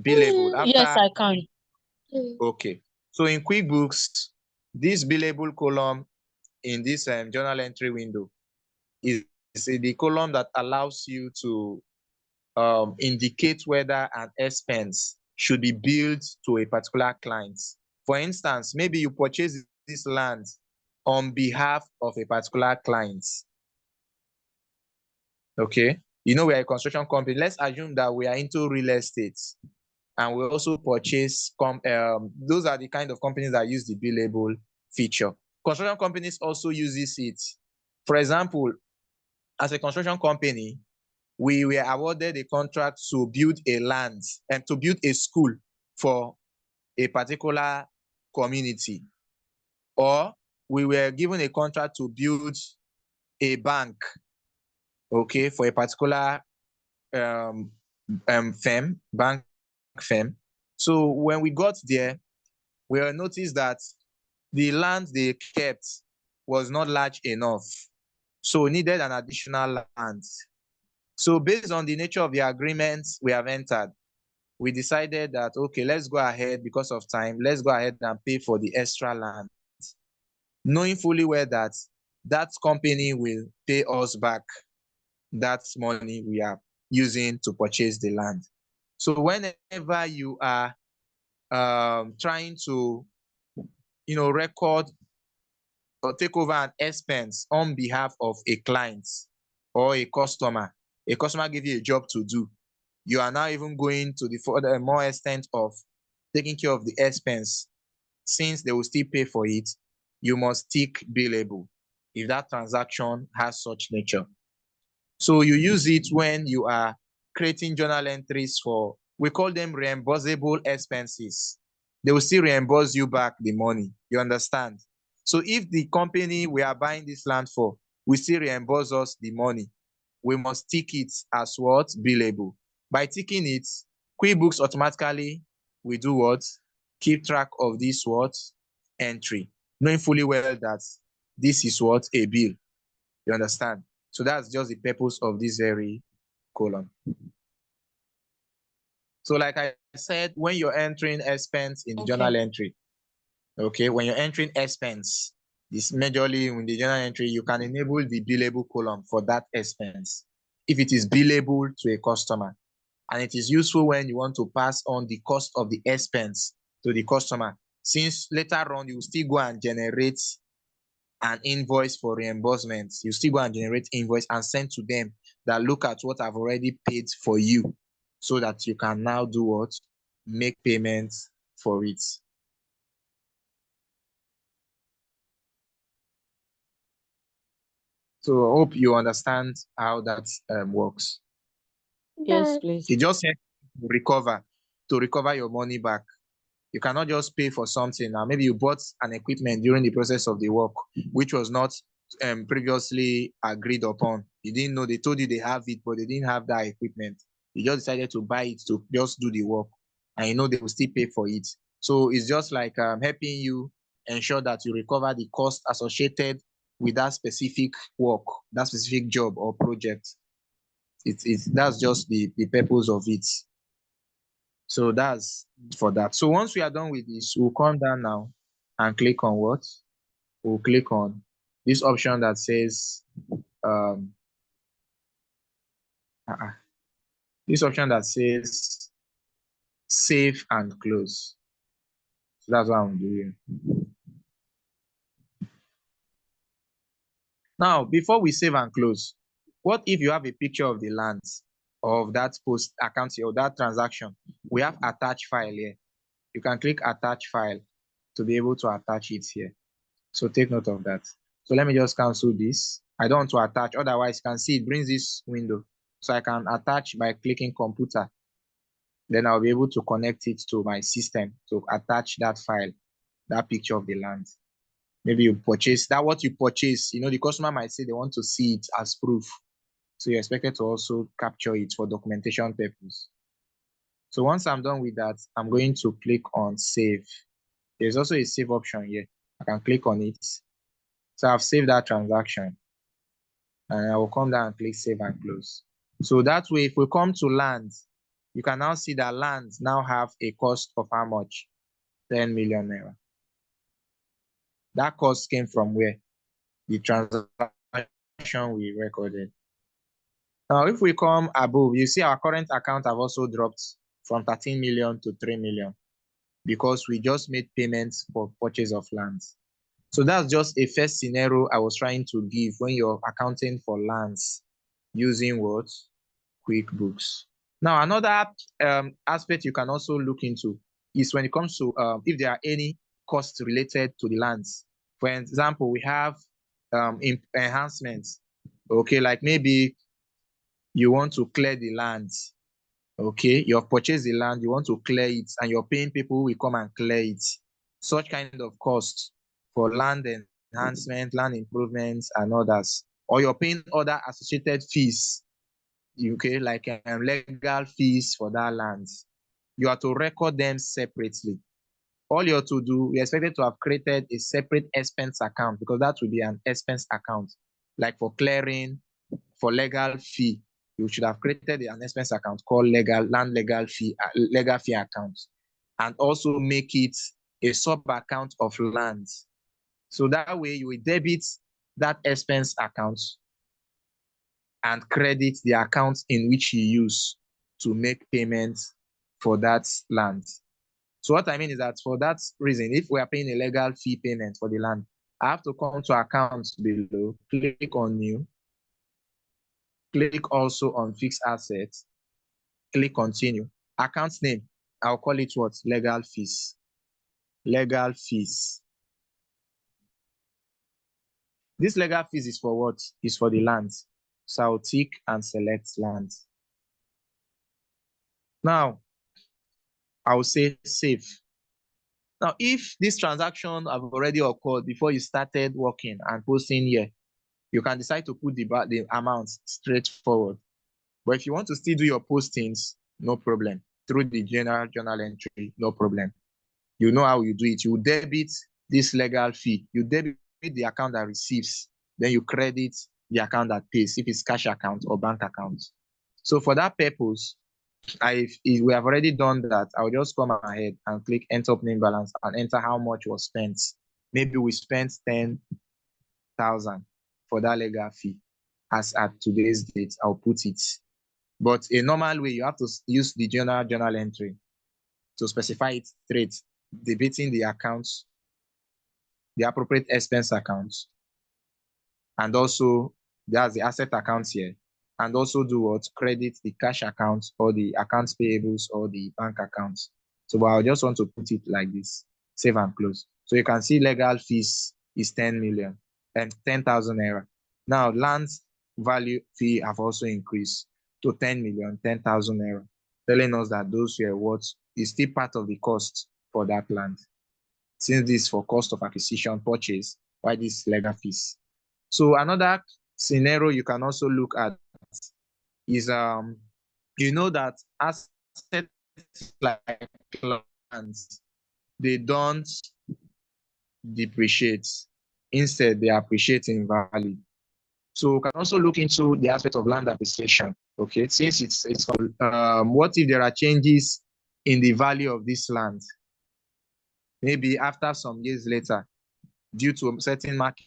Billable. After, yes, I can. Okay. So in QuickBooks, this billable column in this journal entry window is the column that allows you to indicate whether an expense should be billed to a particular client. For instance, maybe you purchase this land on behalf of a particular client. Okay. You know, we're a construction company. Let's assume that we are into real estate and we also purchase, those are the kind of companies that use the billable feature. Construction companies also uses it. For example, as a construction company, we were awarded a contract to build a land and to build a school for a particular community. Or we were given a contract to build a bank, okay, for a particular firm, bank firm. So when we got there, we noticed that the land they kept was not large enough. So we needed an additional land. So based on the nature of the agreements we have entered, we decided that, okay, let's go ahead because of time. Let's go ahead and pay for the extra land, knowing fully well that that company will pay us back that money we are using to purchase the land. So whenever you are trying to, record or take over an expense on behalf of a client or a customer gives you a job to do. You are now even going to the further more extent of taking care of the expense. Since they will still pay for it, you must tick billable if that transaction has such nature. So you use it when you are creating journal entries for, we call them reimbursable expenses. They will still reimburse you back the money. You understand? So if the company we are buying this land for will still reimburse us the money, we must tick it as what? Billable. By ticking it, QuickBooks automatically will do what? Keep track of this what? Entry, knowing fully well that this is what? A bill. You understand? So that's just the purpose of this very column. So like I said, when you're entering expense in the journal entry, okay, when you're entering expense, this majorly in the journal entry, you can enable the billable column for that expense if it is billable to a customer. And it is useful when you want to pass on the cost of the expense to the customer, since later on you will still go and generate an invoice for reimbursement. You still go and generate invoice and send to them that look at what I've already paid for you, so that you can now do what? make payments for it. So I hope you understand how that works. Yes, please. It just helps to recover your money back. You cannot just pay for something. Now, maybe you bought an equipment during the process of the work, which was not previously agreed upon. You didn't know, they told you they have it, but they didn't have that equipment. You just decided to buy it to just do the work, and you know they will still pay for it. So it's just like helping you ensure that you recover the cost associated with that specific work, that specific job or project. That's just the purpose of it. So that's for that. So once we are done with this, we'll come down now and click on what? We'll click on this option that says this option that says save and close. So that's what I'm doing. Now, before we save and close, what if you have a picture of the land of that post account here or that transaction? We have attach file here. You can click attach file to be able to attach it here. So take note of that. So let me just cancel this. I don't want to attach, otherwise you can see it brings this window. So I can attach by clicking computer. Then I'll be able to connect it to my system to attach that file, that picture of the land. Maybe you purchase that, what you purchase, the customer might say they want to see it as proof. So you're expected to also capture it for documentation purpose. So once I'm done with that, I'm going to click on save. There's also a save option here. I can click on it. So I've saved that transaction. And I will come down and click save and close. So that way, if we come to land, you can now see that land now have a cost of how much? 10 million naira. That cost came from where? The transaction we recorded. Now, if we come above, you see our current account have also dropped from 13 million to 3 million because we just made payments for purchase of lands. So that's just a first scenario I was trying to give when you're accounting for lands using what? QuickBooks. Now, another aspect you can also look into is when it comes to if there are any costs related to the lands. For example, we have enhancements. Okay, like maybe you want to clear the lands. Okay, you have purchased the land, you want to clear it, and you're paying people who will come and clear it. Such kind of costs for land enhancement, land improvements, and others. Or you're paying other associated fees, okay, like legal fees for that land. You have to record them separately. All you have to do, we expected to have created a separate expense account because that will be an expense account. Like for clearing, for legal fee, you should have created an expense account called land legal fee account, and also make it a sub account of land. So that way you will debit that expense account and credit the account in which you use to make payments for that land. So what I mean is that for that reason, if we are paying a legal fee payment for the land, I have to come to accounts below, click on new, click also on fixed assets, click continue. Account name, I'll call it what? Legal fees. Legal fees. This legal fees is for what? Is for the land. So I'll tick and select land. Now, I'll say save. Now, if this transaction have already occurred before you started working and posting here, you can decide to put the amount straightforward. But if you want to still do your postings, no problem. Through the general journal entry, no problem. You know how you do it. You debit this legal fee. You debit the account that receives. Then you credit the account that pays, if it's cash account or bank account. So for that purpose, if we have already done that, I'll just come ahead and click enter opening balance and enter how much was spent. Maybe we spent 10,000 for that legal fee. As at today's date, I'll put it. But a normal way, you have to use the journal entry to specify it straight, debiting the accounts, the appropriate expense accounts, and also there's the asset accounts here, and also do what? Credit the cash accounts or the accounts payables or the bank accounts. So but I just want to put it like this, save and close. So you can see legal fees is 10 million and 10,000 naira. Now land value fee have also increased to 10 million, 10,000 naira, telling us that those were what is still part of the cost for that land. Since this for cost of acquisition purchase, why this legal fees? So another scenario you can also look at is you know that assets like lands, they don't depreciate. Instead, they appreciate in value. So we can also look into the aspect of land appreciation. Okay, since it's what if there are changes in the value of this land? Maybe after some years later, due to certain market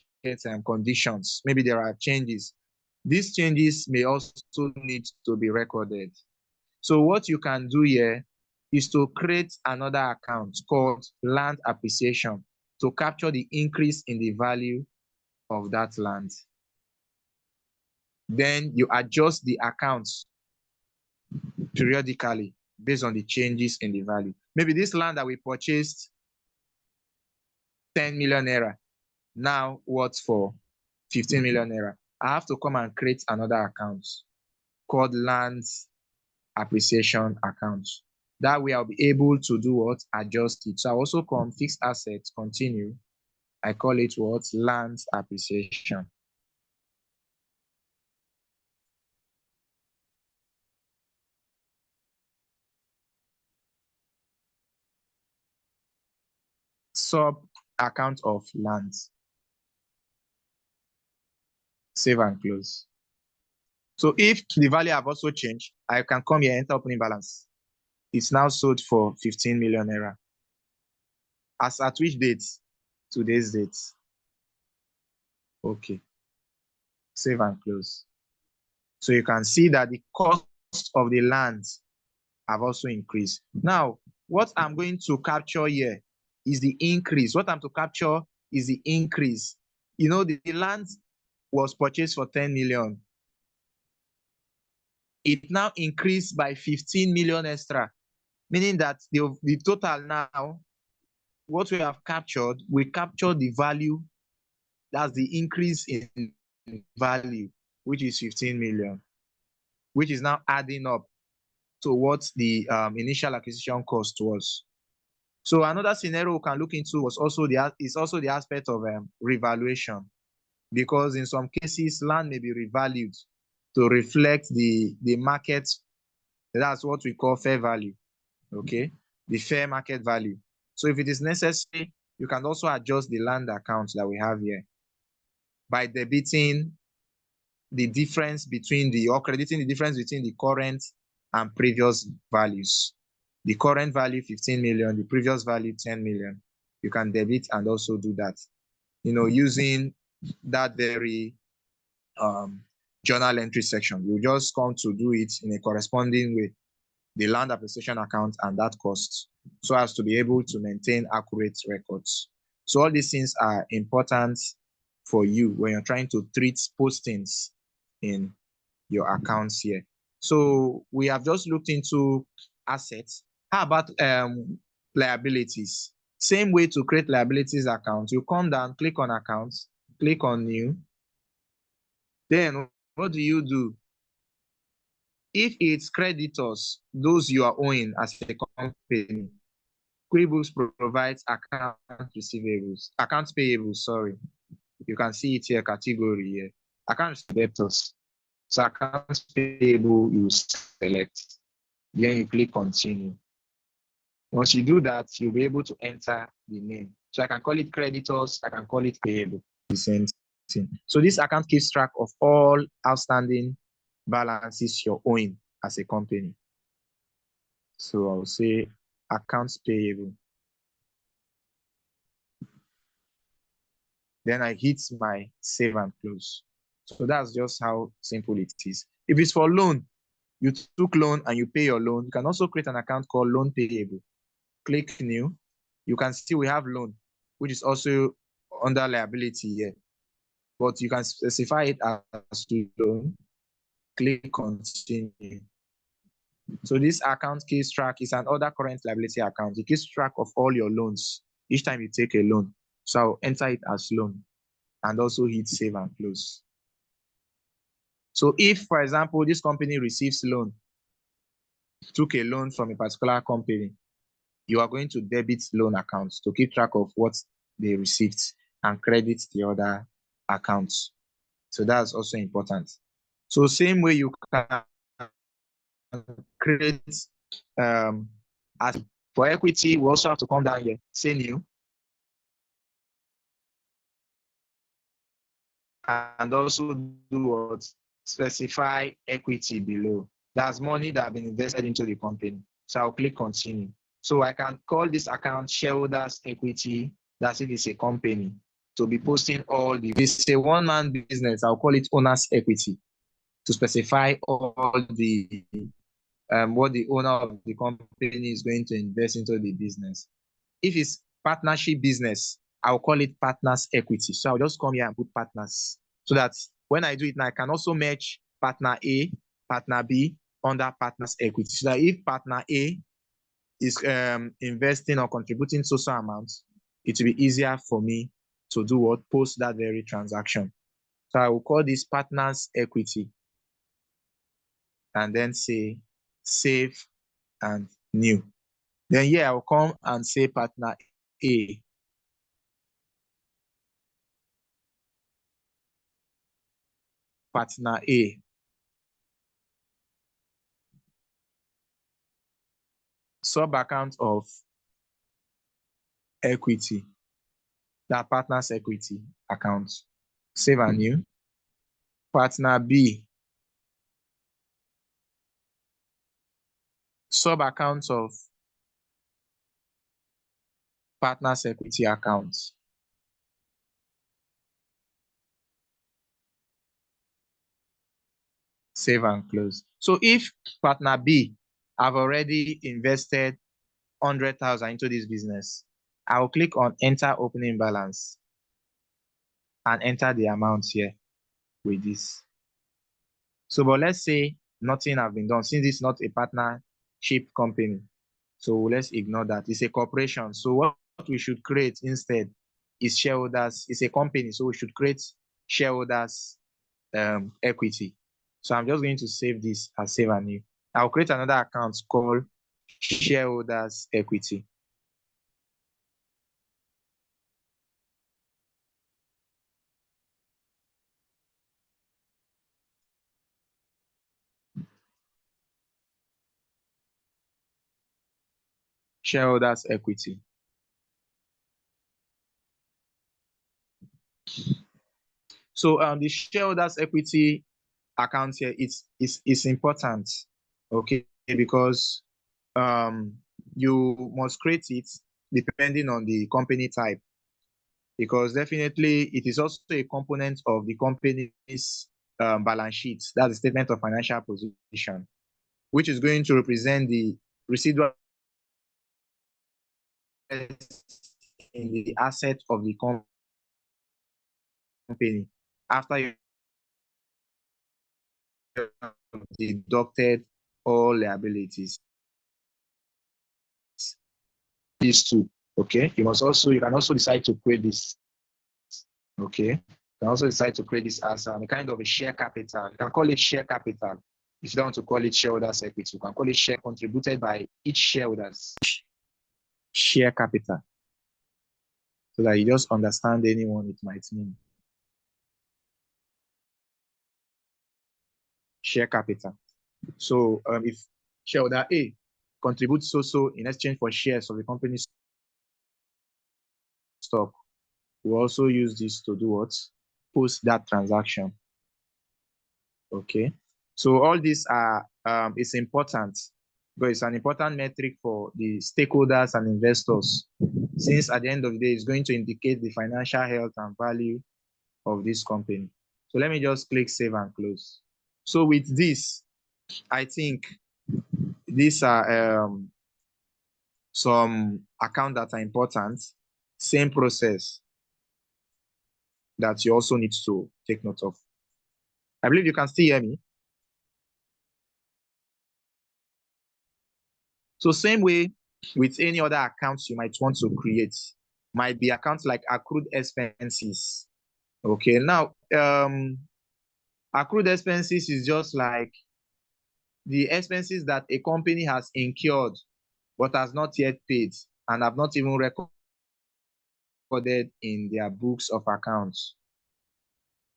conditions, maybe there are changes. These changes may also need to be recorded. So what you can do here is to create another account called land appreciation to capture the increase in the value of that land. Then you adjust the accounts periodically based on the changes in the value. Maybe this land that we purchased 10 million naira, now what's for 15 million naira? I have to come and create another account called land appreciation account. That way I'll be able to do what? Adjust it. So I also come fixed assets, continue. I call it what? Land appreciation. Sub account of lands. Save and close. So if the value have also changed, I can come here, enter opening balance. It's now sold for 15 million naira. As at which date? Today's date. Okay. Save and close. So you can see that the cost of the land have also increased. Now, what I'm going to capture here is the increase. What I'm to capture is the increase. You know, the land was purchased for 10 million. It now increased by 15 million extra, meaning that the total now, what we have captured, we captured the value, that's the increase in value, which is 15 million, which is now adding up to what the initial acquisition cost was. So another scenario we can look into is also the aspect of revaluation, because in some cases land may be revalued to reflect the market. That's what we call fair value. Okay, the fair market value. So if it is necessary, you can also adjust the land account that we have here by debiting the difference between or crediting the difference between the current and previous values. The current value 15 million, the previous value 10 million. You can debit and also do that, using that very journal entry section. You just come to do it in a corresponding way, the land appreciation account and that cost, so as to be able to maintain accurate records. So all these things are important for you when you're trying to treat postings in your accounts here. So we have just looked into assets. How about liabilities? Same way to create liabilities account. You come down, click on accounts, click on new. Then what do you do? If it's creditors, those you are owing as a company, QuickBooks provides accounts payables, sorry. You can see it here, category here. Accounts debtors. So accounts payable, you select. Then you click continue. Once you do that, you'll be able to enter the name. So I can call it creditors, I can call it payable. The same thing. So this account keeps track of all outstanding balances you're owing as a company. So I'll say accounts payable. Then I hit my save and close. So that's just how simple it is. If it's for loan, you took loan and you pay your loan, you can also create an account called loan payable. Click new. You can see we have loan, which is also under liability here. But you can specify it as to loan. Click continue. So this account keeps track is an other current liability account. It keeps track of all your loans each time you take a loan. So I'll enter it as loan and also hit save and close. So if, for example, this company receives loan, took a loan from a particular company, you are going to debit loan accounts to keep track of what they received and credit the other accounts. So that's also important. So same way you can create as for equity, we also have to come down here, say new, and also do what? Specify equity below. That's money that has been invested into the company. So I'll click continue. So I can call this account shareholders equity. That's if it's a company to be posting all the. If it's a one-man business, I'll call it owner's equity to specify all the what the owner of the company is going to invest into the business. If it's partnership business, I'll call it partners equity. So I'll just come here and put partners so that when I do it now, I can also match partner A, partner B under partners equity. So that if partner A is investing or contributing social amounts, it will be easier for me to do what? Post that very transaction. So I will call this partners equity and then say save and new. Then here I'll come and say partner A. Partner A. Sub-account of equity, that partner's equity account. Save and new. Partner B. Sub-account of partner's equity account. Save and close. So if partner B have already invested 100,000 into this business, I'll click on enter opening balance and enter the amount here with this. So, but let's say nothing have been done since it's not a partnership company. So let's ignore that. It's a corporation. So what we should create instead is shareholders. It's a company, so we should create shareholders equity. So I'm just going to save this as save and new. I'll create another account called shareholders equity. Shareholders equity. So the shareholders equity account here is important, okay, because you must create it depending on the company type, because definitely it is also a component of the company's balance sheet. That's the statement of financial position, which is going to represent the residual in the asset of the company after you have deducted all liabilities. These two, okay. You can also decide to create this, okay. You can also decide to create this as a kind of a share capital. You can call it share capital. If you don't want to call it shareholders equity, you can call it share contributed by each shareholders. Share capital. So that you just understand anyone it might mean. Share capital. So if shareholder A contributes so in exchange for shares of the company's stock, we'll also use this to do what? Post that transaction. Okay. So all these are is important, but it's an important metric for the stakeholders and investors, since at the end of the day, it's going to indicate the financial health and value of this company. So let me just click save and close. So with this, I think these are some accounts that are important. Same process that you also need to take note of. I believe you can still hear me. So same way with any other accounts you might want to create, might be accounts like accrued expenses. Okay, now accrued expenses is just like the expenses that a company has incurred but has not yet paid and have not even recorded in their books of accounts.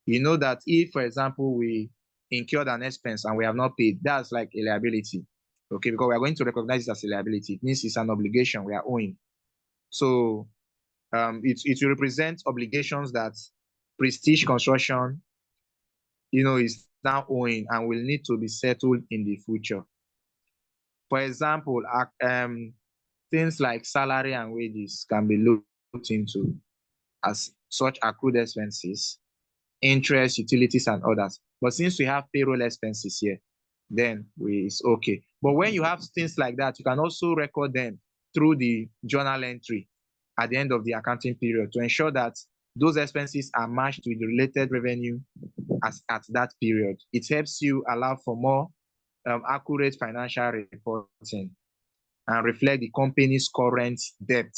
You know that if, for example, we incurred an expense and we have not paid, that's like a liability. Okay, because we are going to recognize it as a liability. It means it's an obligation we are owing. So it will represent obligations that Prestige Construction, is now owing and will need to be settled in the future. For example, things like salary and wages can be looked into as such accrued expenses, interest, utilities, and others. But since we have payroll expenses here, then it's okay. But when you have things like that, you can also record them through the journal entry at the end of the accounting period to ensure that those expenses are matched with the related revenue at that period. It helps you allow for more accurate financial reporting and reflect the company's current debt,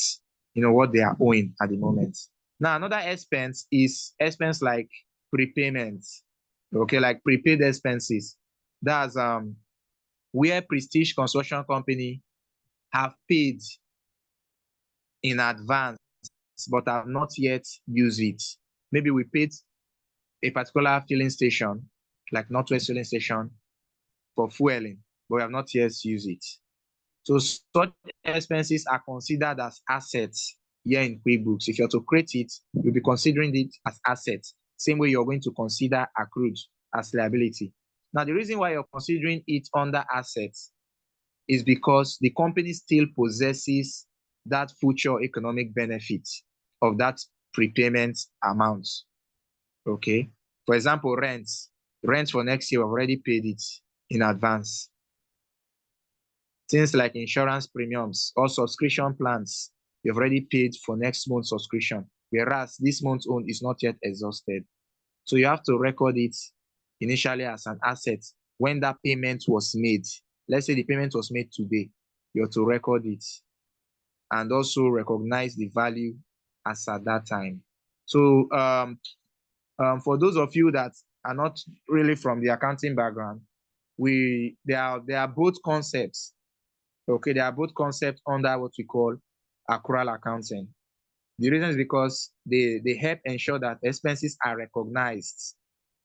what they are owing at the moment. Now, another expense is expense like prepayments, okay, like prepaid expenses. That's where Prestige Construction Company have paid in advance, but have not yet used it. Maybe we paid a particular filling station, like Northwest Filling Station, for fueling, but we have not yet used it. So such expenses are considered as assets here in QuickBooks. If you're to create it, you'll be considering it as assets, same way you're going to consider accrued as liability. Now, the reason why you're considering it under assets is because the company still possesses that future economic benefit of that prepayment amount. Okay. For example, rent for next year, we've already paid it in advance. Things like insurance premiums or subscription plans, you've already paid for next month's subscription, whereas this month's own is not yet exhausted. So you have to record it initially as an asset when that payment was made. Let's say the payment was made today, you have to record it and also recognize the value as at that time. So for those of you that are not really from the accounting background, there are both concepts. Okay, they are both concepts under what we call accrual accounting. The reason is because they help ensure that expenses are recognized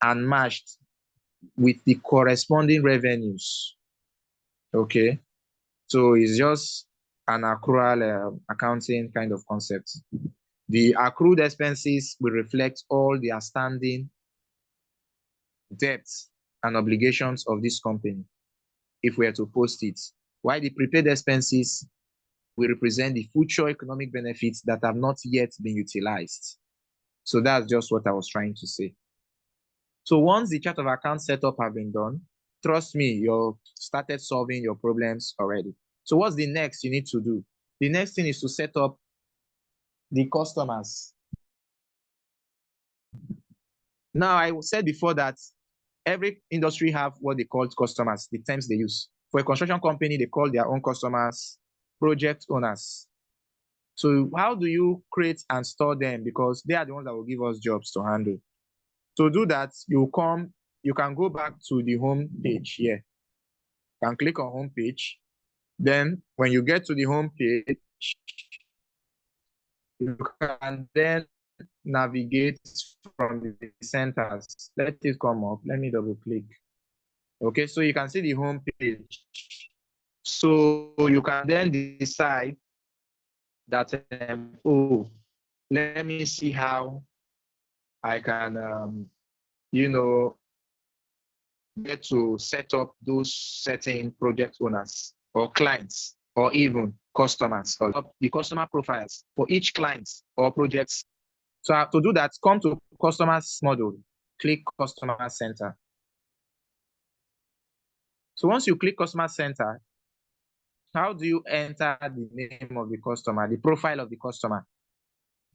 and matched with the corresponding revenues. Okay, so it's just an accrual accounting kind of concept. The accrued expenses will reflect all the outstanding debts and obligations of this company if we are to post it, while the prepaid expenses will represent the future economic benefits that have not yet been utilized. So that's just what I was trying to say. So once the chart of accounts setup have been done, trust me, you've started solving your problems already. So what's the next you need to do? The next thing is to set up the customers. Now, I said before that every industry have what they call customers, the terms they use. For a construction company, they call their own customers project owners. So how do you create and store them? Because they are the ones that will give us jobs to handle. To do that, you can go back to the home page here. You can click on home page. Then when you get to the home page, you can then navigate from the centers. Let it come up. Let me double click. Okay, so you can see the home page. So you can then decide that, let me see how I can, get to set up those certain project owners or clients or even customers, or the customer profiles for each client or projects. So to do that, come to customers module, click customer center. So once you click customer center, how do you enter the name of the customer, the profile of the customer?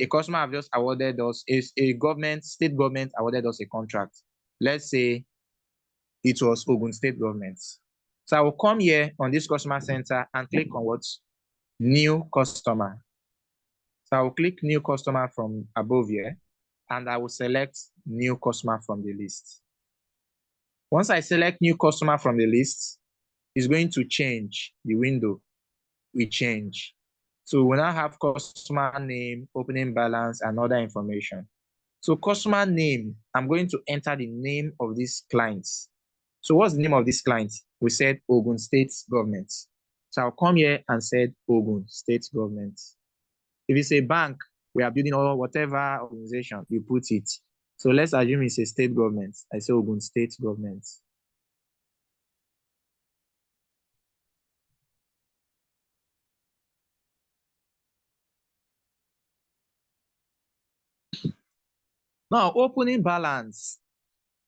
A customer have just awarded us, state government awarded us a contract. Let's say it was Ogun State government. So I will come here on this customer center and click on what? New customer. So I will click new customer from above here, and I will select new customer from the list. Once I select new customer from the list, it's going to change. The window will change. So we now have customer name, opening balance, and other information. So customer name, I'm going to enter the name of this client. So what's the name of this client? We said Ogun State Government. So I'll come here and said Ogun State Government. If it's a bank, we are building or whatever organization, you put it. So let's assume it's a state government. I say Ogun State Government. Now, opening balance.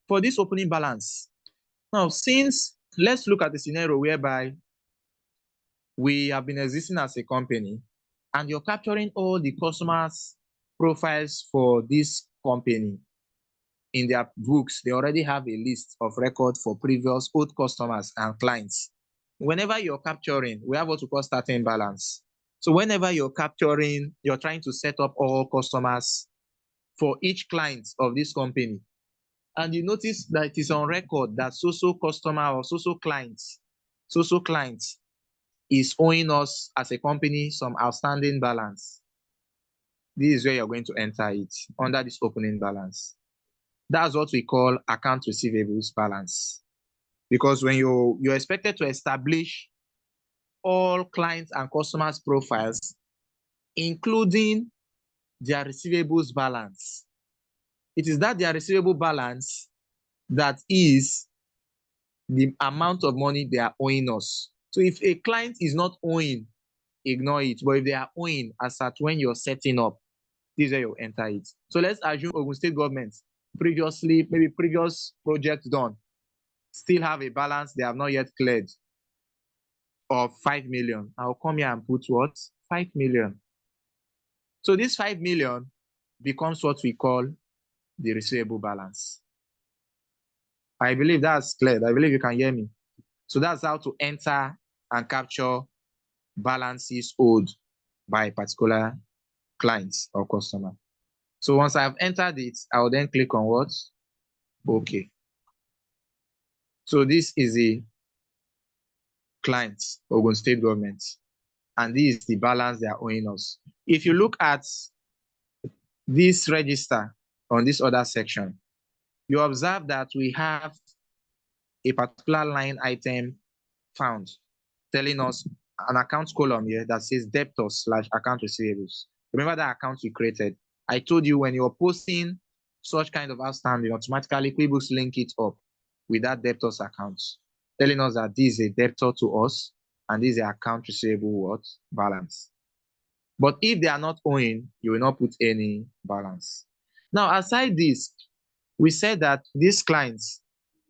For this opening balance, now since let's look at the scenario whereby we have been existing as a company and you're capturing all the customers' profiles for this company in their books. They already have a list of record for previous old customers and clients. Whenever you're capturing, we have what we call starting balance. So whenever you're capturing, you're trying to set up all customers for each client of this company. And you notice that it is on record that so-so customer or so-so clients is owing us as a company some outstanding balance. This is where you're going to enter it under this opening balance. That's what we call account receivables balance. Because when you're expected to establish all clients and customers' profiles, including their receivables balance. It is that their receivable balance that is the amount of money they are owing us. So if a client is not owing, ignore it. But if they are owing, as at when you're setting up, this is where you enter it. So let's assume Ogun State government previously, maybe previous projects done, still have a balance they have not yet cleared of 5 million. I'll come here and put what? 5 million. So this 5 million becomes what we call the receivable balance. I believe that's clear. I believe you can hear me. So that's how to enter and capture balances owed by a particular client or customer. So once I've entered it, I'll then click on what? Okay. So this is the client, Ogun State government, and this is the balance they are owing us. If you look at this register on this other section, you observe that we have a particular line item found telling us an account column here that says debtors / account receivables. Remember that account we created? I told you when you're posting such kind of outstanding, automatically QuickBooks link it up with that debtors account, telling us that this is a debtor to us and this is the account receivable what? Balance. But if they are not owing, you will not put any balance. Now, aside this, we said that these clients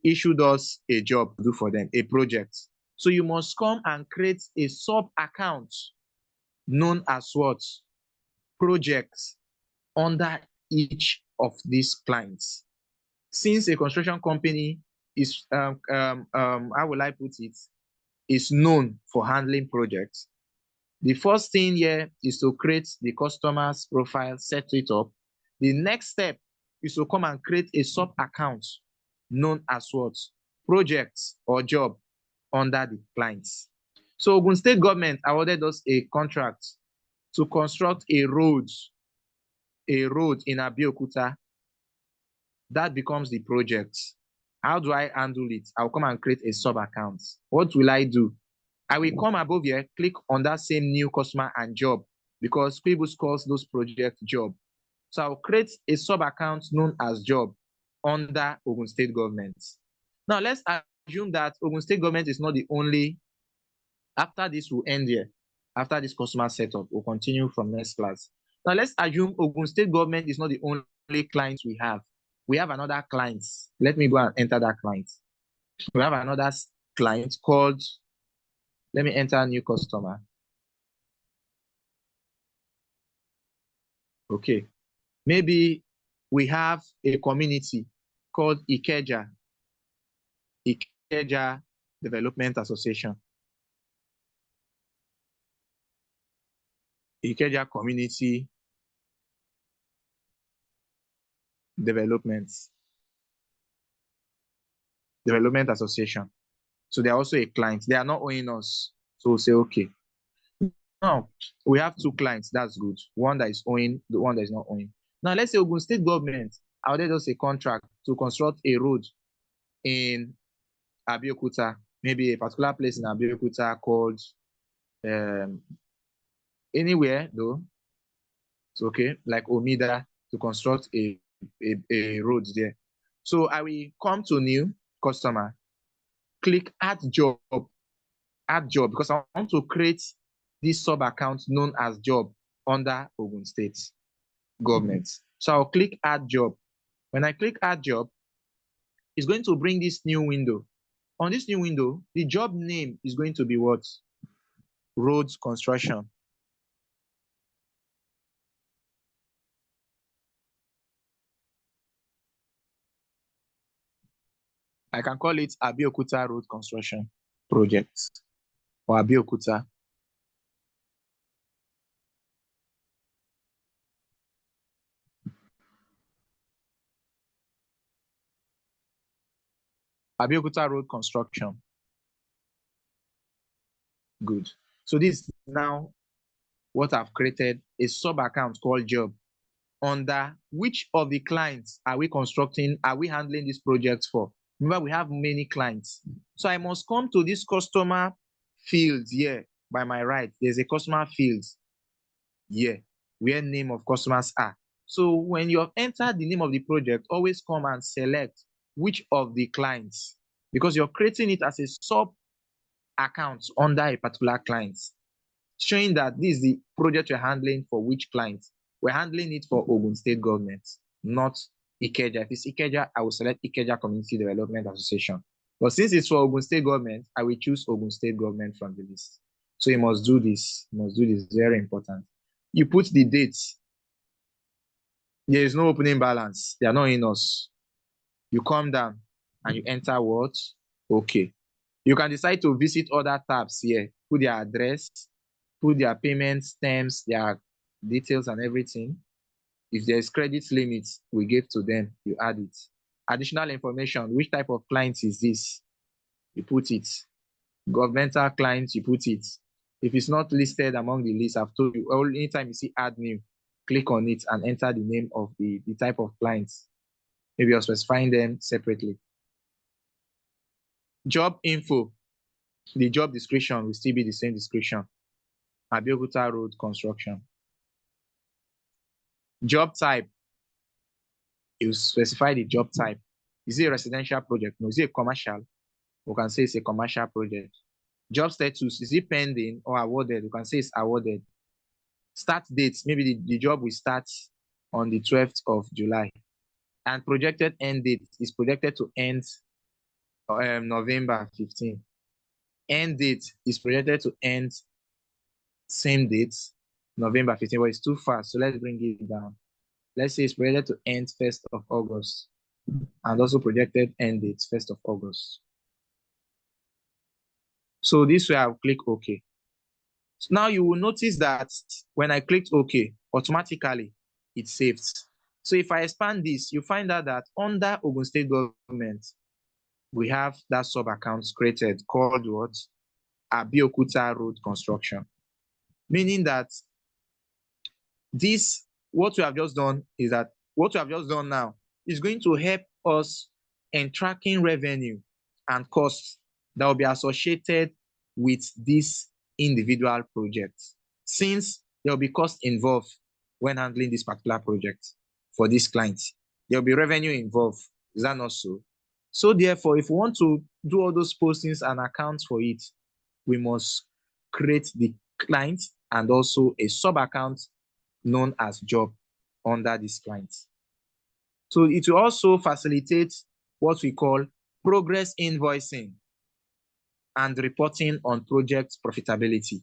issued us a job to do for them, a project. So you must come and create a sub-account known as what? Projects under each of these clients. Since a construction company is, how will I put it, is known for handling projects, the first thing here is to create the customer's profile, set it up. The next step is to come and create a sub-account known as what? Projects or job under the clients. So Ogun State government awarded us a contract to construct a road in Abeokuta. That becomes the project. How do I handle it? I'll come and create a sub-account. What will I do? I will come above here, click on that same new customer and job, because QuickBooks calls those project job. So I'll create a sub-account known as job under Ogun State government. Now let's assume that Ogun State government is not the only. After this, we'll end here. After this customer setup, we'll continue from next class. Now let's assume Ogun State government is not the only client we have. We have another client. Let me go and enter that client. We have another client called, let me enter a new customer. Okay. Maybe we have a community called Ikeja Development Association. Ikeja Community Development Association. So they're also a client. They are not owing us. So we'll say, okay. Now, we have two clients. That's good. One that is owing, the one that is not owing. Now, let's say Ogun State government awarded us a contract to construct a road in Abeokuta, maybe a particular place in Abeokuta called anywhere, though. It's okay, like Omida, to construct a road there. So I will come to new customer, click add job, because I want to create this sub account known as job under Ogun State government. So I'll click add job. When I click add job, it's going to bring this new window. On this new window, the job name is going to be what? Roads construction. I can call it Abeokuta Road Construction Project or Abeokuta. Abeokuta Road Construction. Good. So this is now what I've created, a sub account called job. Under which of the clients are we constructing, are we handling this project for? Remember, we have many clients. So I must come to this customer field here by my right. There's a customer field here where name of customers are. So when you have entered the name of the project, always come and select which of the clients, because you're creating it as a sub account under a particular client, showing that this is the project you're handling for which client. We're handling it for Ogun State government, not Ikeja. If it's Ikeja, I will select Ikeja Community Development Association. But since it's for Ogun State government, I will choose Ogun State government from the list. So you must do this. You must do this. Very important. You put the dates. There is no opening balance. They are not in us. You come down and you enter what? Okay. You can decide to visit other tabs here. Put their address, put their payment terms, their details and everything. If there's credit limits we give to them, you add it. Additional information, which type of client is this? You put it. Governmental clients, you put it. If it's not listed among the list, I've told you, anytime you see add new, click on it and enter the name of the type of clients. Maybe you're specifying them separately. Job info, the job description will still be the same description. Abeokuta Road Construction. Job type, you specify the job type. Is it a residential project? No. Is it a commercial? We can say it's a commercial project. Job status, is it pending or awarded? We can say it's awarded. Start date, maybe the job will start on the 12th of July. And projected end date is projected to end November 15. End date is projected to end same date, November 15, but it's too fast. So let's bring it down. Let's say it's projected to end 1st of August and also projected end date 1st of August. So this way I'll click OK. So now you will notice that when I clicked OK, automatically it saves. So if I expand this, you find out that under Ogun State government, we have that sub account created called what? Abeokuta Road Construction. Meaning that this, what we have just done is that what we have just done now is going to help us in tracking revenue and costs that will be associated with this individual project, since there will be cost involved when handling this particular project for this client. There will be revenue involved. Is that not so? So therefore, if we want to do all those postings and accounts for it, we must create the client and also a sub-account known as job under this client. So it will also facilitate what we call progress invoicing and reporting on project profitability.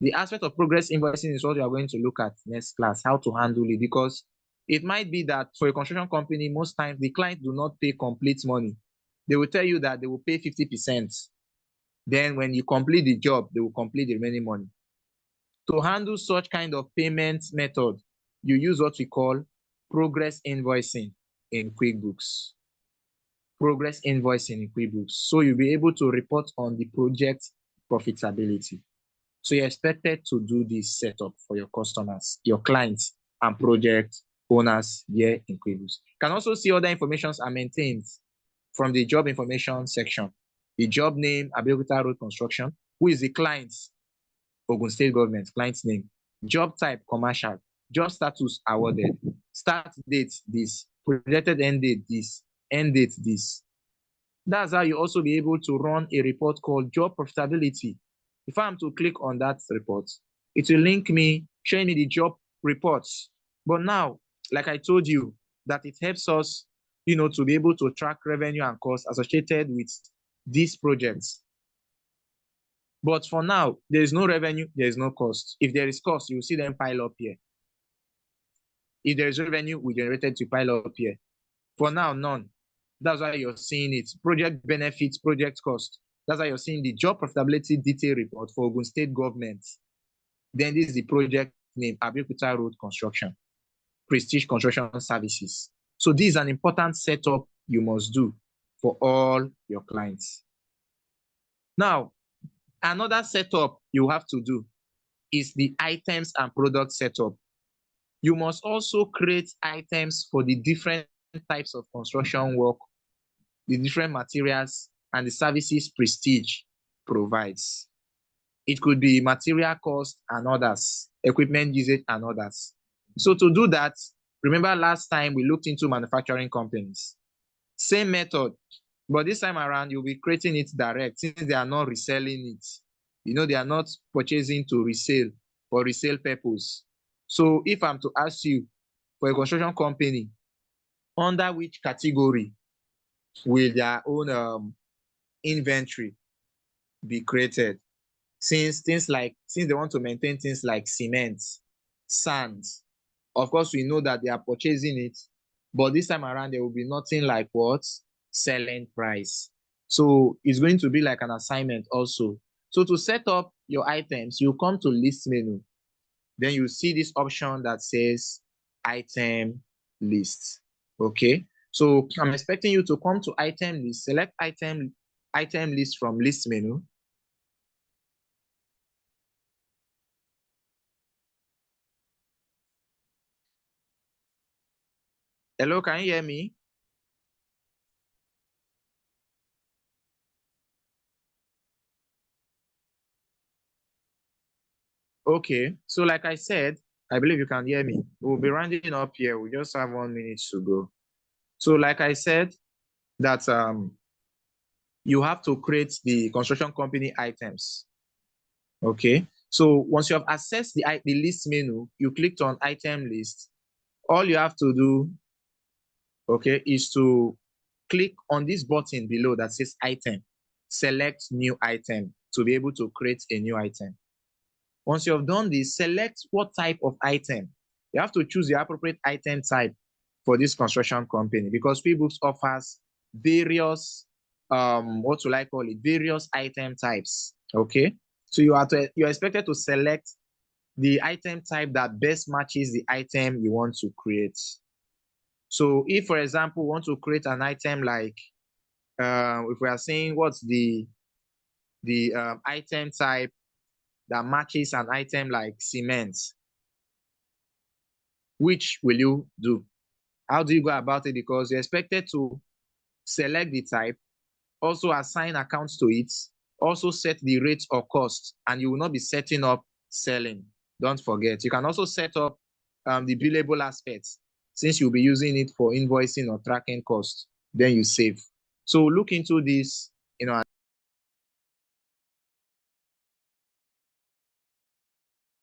The aspect of progress invoicing is what we are going to look at next class, how to handle it, because it might be that for a construction company, most times the client do not pay complete money. they will tell you that they will pay 50%. Then when you complete the job, they will complete the remaining money. To handle such kind of payment method, you use what we call progress invoicing in QuickBooks. Progress invoicing in QuickBooks. So you'll be able to report on the project profitability. So you're expected to do this setup for your customers, your clients, and project owners here in QuickBooks. You can also see other informations are maintained from the job information section. The job name, Abeokuta Road Construction. Who is the client? Ogun State Government, client's name. Job type, commercial. Job status, awarded. Start date, this. Projected end date, this. End date, this. That's how you also be able to run a report called job profitability. If I'm to click on that report, it will link me, showing me the job reports. But now, like I told you, that it helps us, to be able to track revenue and costs associated with these projects. But for now, there is no revenue, there is no cost. If there is cost, you will see them pile up here. If there is revenue, we generated to pile up here. For now, none. That's why you're seeing it. Project benefits, project cost. That's why you're seeing the job profitability detail report for Ogun State Government. Then this is the project name, Abeokuta Road Construction, Prestige Construction Services. So this is an important setup you must do for all your clients. Now, another setup you have to do is the items and product setup. You must also create items for the different types of construction work, the different materials, and the services Prestige provides. It could be material cost and others, equipment usage and others. So to do that, remember last time we looked into manufacturing companies. Same method, but this time around, you'll be creating it direct since they are not reselling it. They are not purchasing to resale for resale purpose. So if I'm to ask you for a construction company, under which category will their own inventory be created? Since they want to maintain things like cement, sand, of course, we know that they are purchasing it, but this time around, there will be nothing like what? Selling price. So it's going to be like an assignment also. So to set up your items, you come to list menu. Then you see this option that says item list. Okay. So I'm expecting you to come to item list, select item list from list menu. Hello, can you hear me? Okay, so like I said, I believe you can hear me. We'll be rounding up here. We just have 1 minute to go. So like I said, that you have to create the construction company items. Okay, so once you have accessed the list menu, you clicked on item list. All you have to do, okay, is to click on this button below that says item. Select new item to be able to create a new item. Once you have done this, select what type of item. You have to choose the appropriate item type for this construction company because QuickBooks offers various, various item types. Okay, so you're expected to select the item type that best matches the item you want to create. So if, for example, we want to create an item like, if we are saying what's the item type that matches an item like cement, which will you do? How do you go about it? Because you're expected to select the type, also assign accounts to it, also set the rate or cost, and you will not be setting up selling. Don't forget. You can also set up the billable aspects since you'll be using it for invoicing or tracking costs. Then you save. So look into this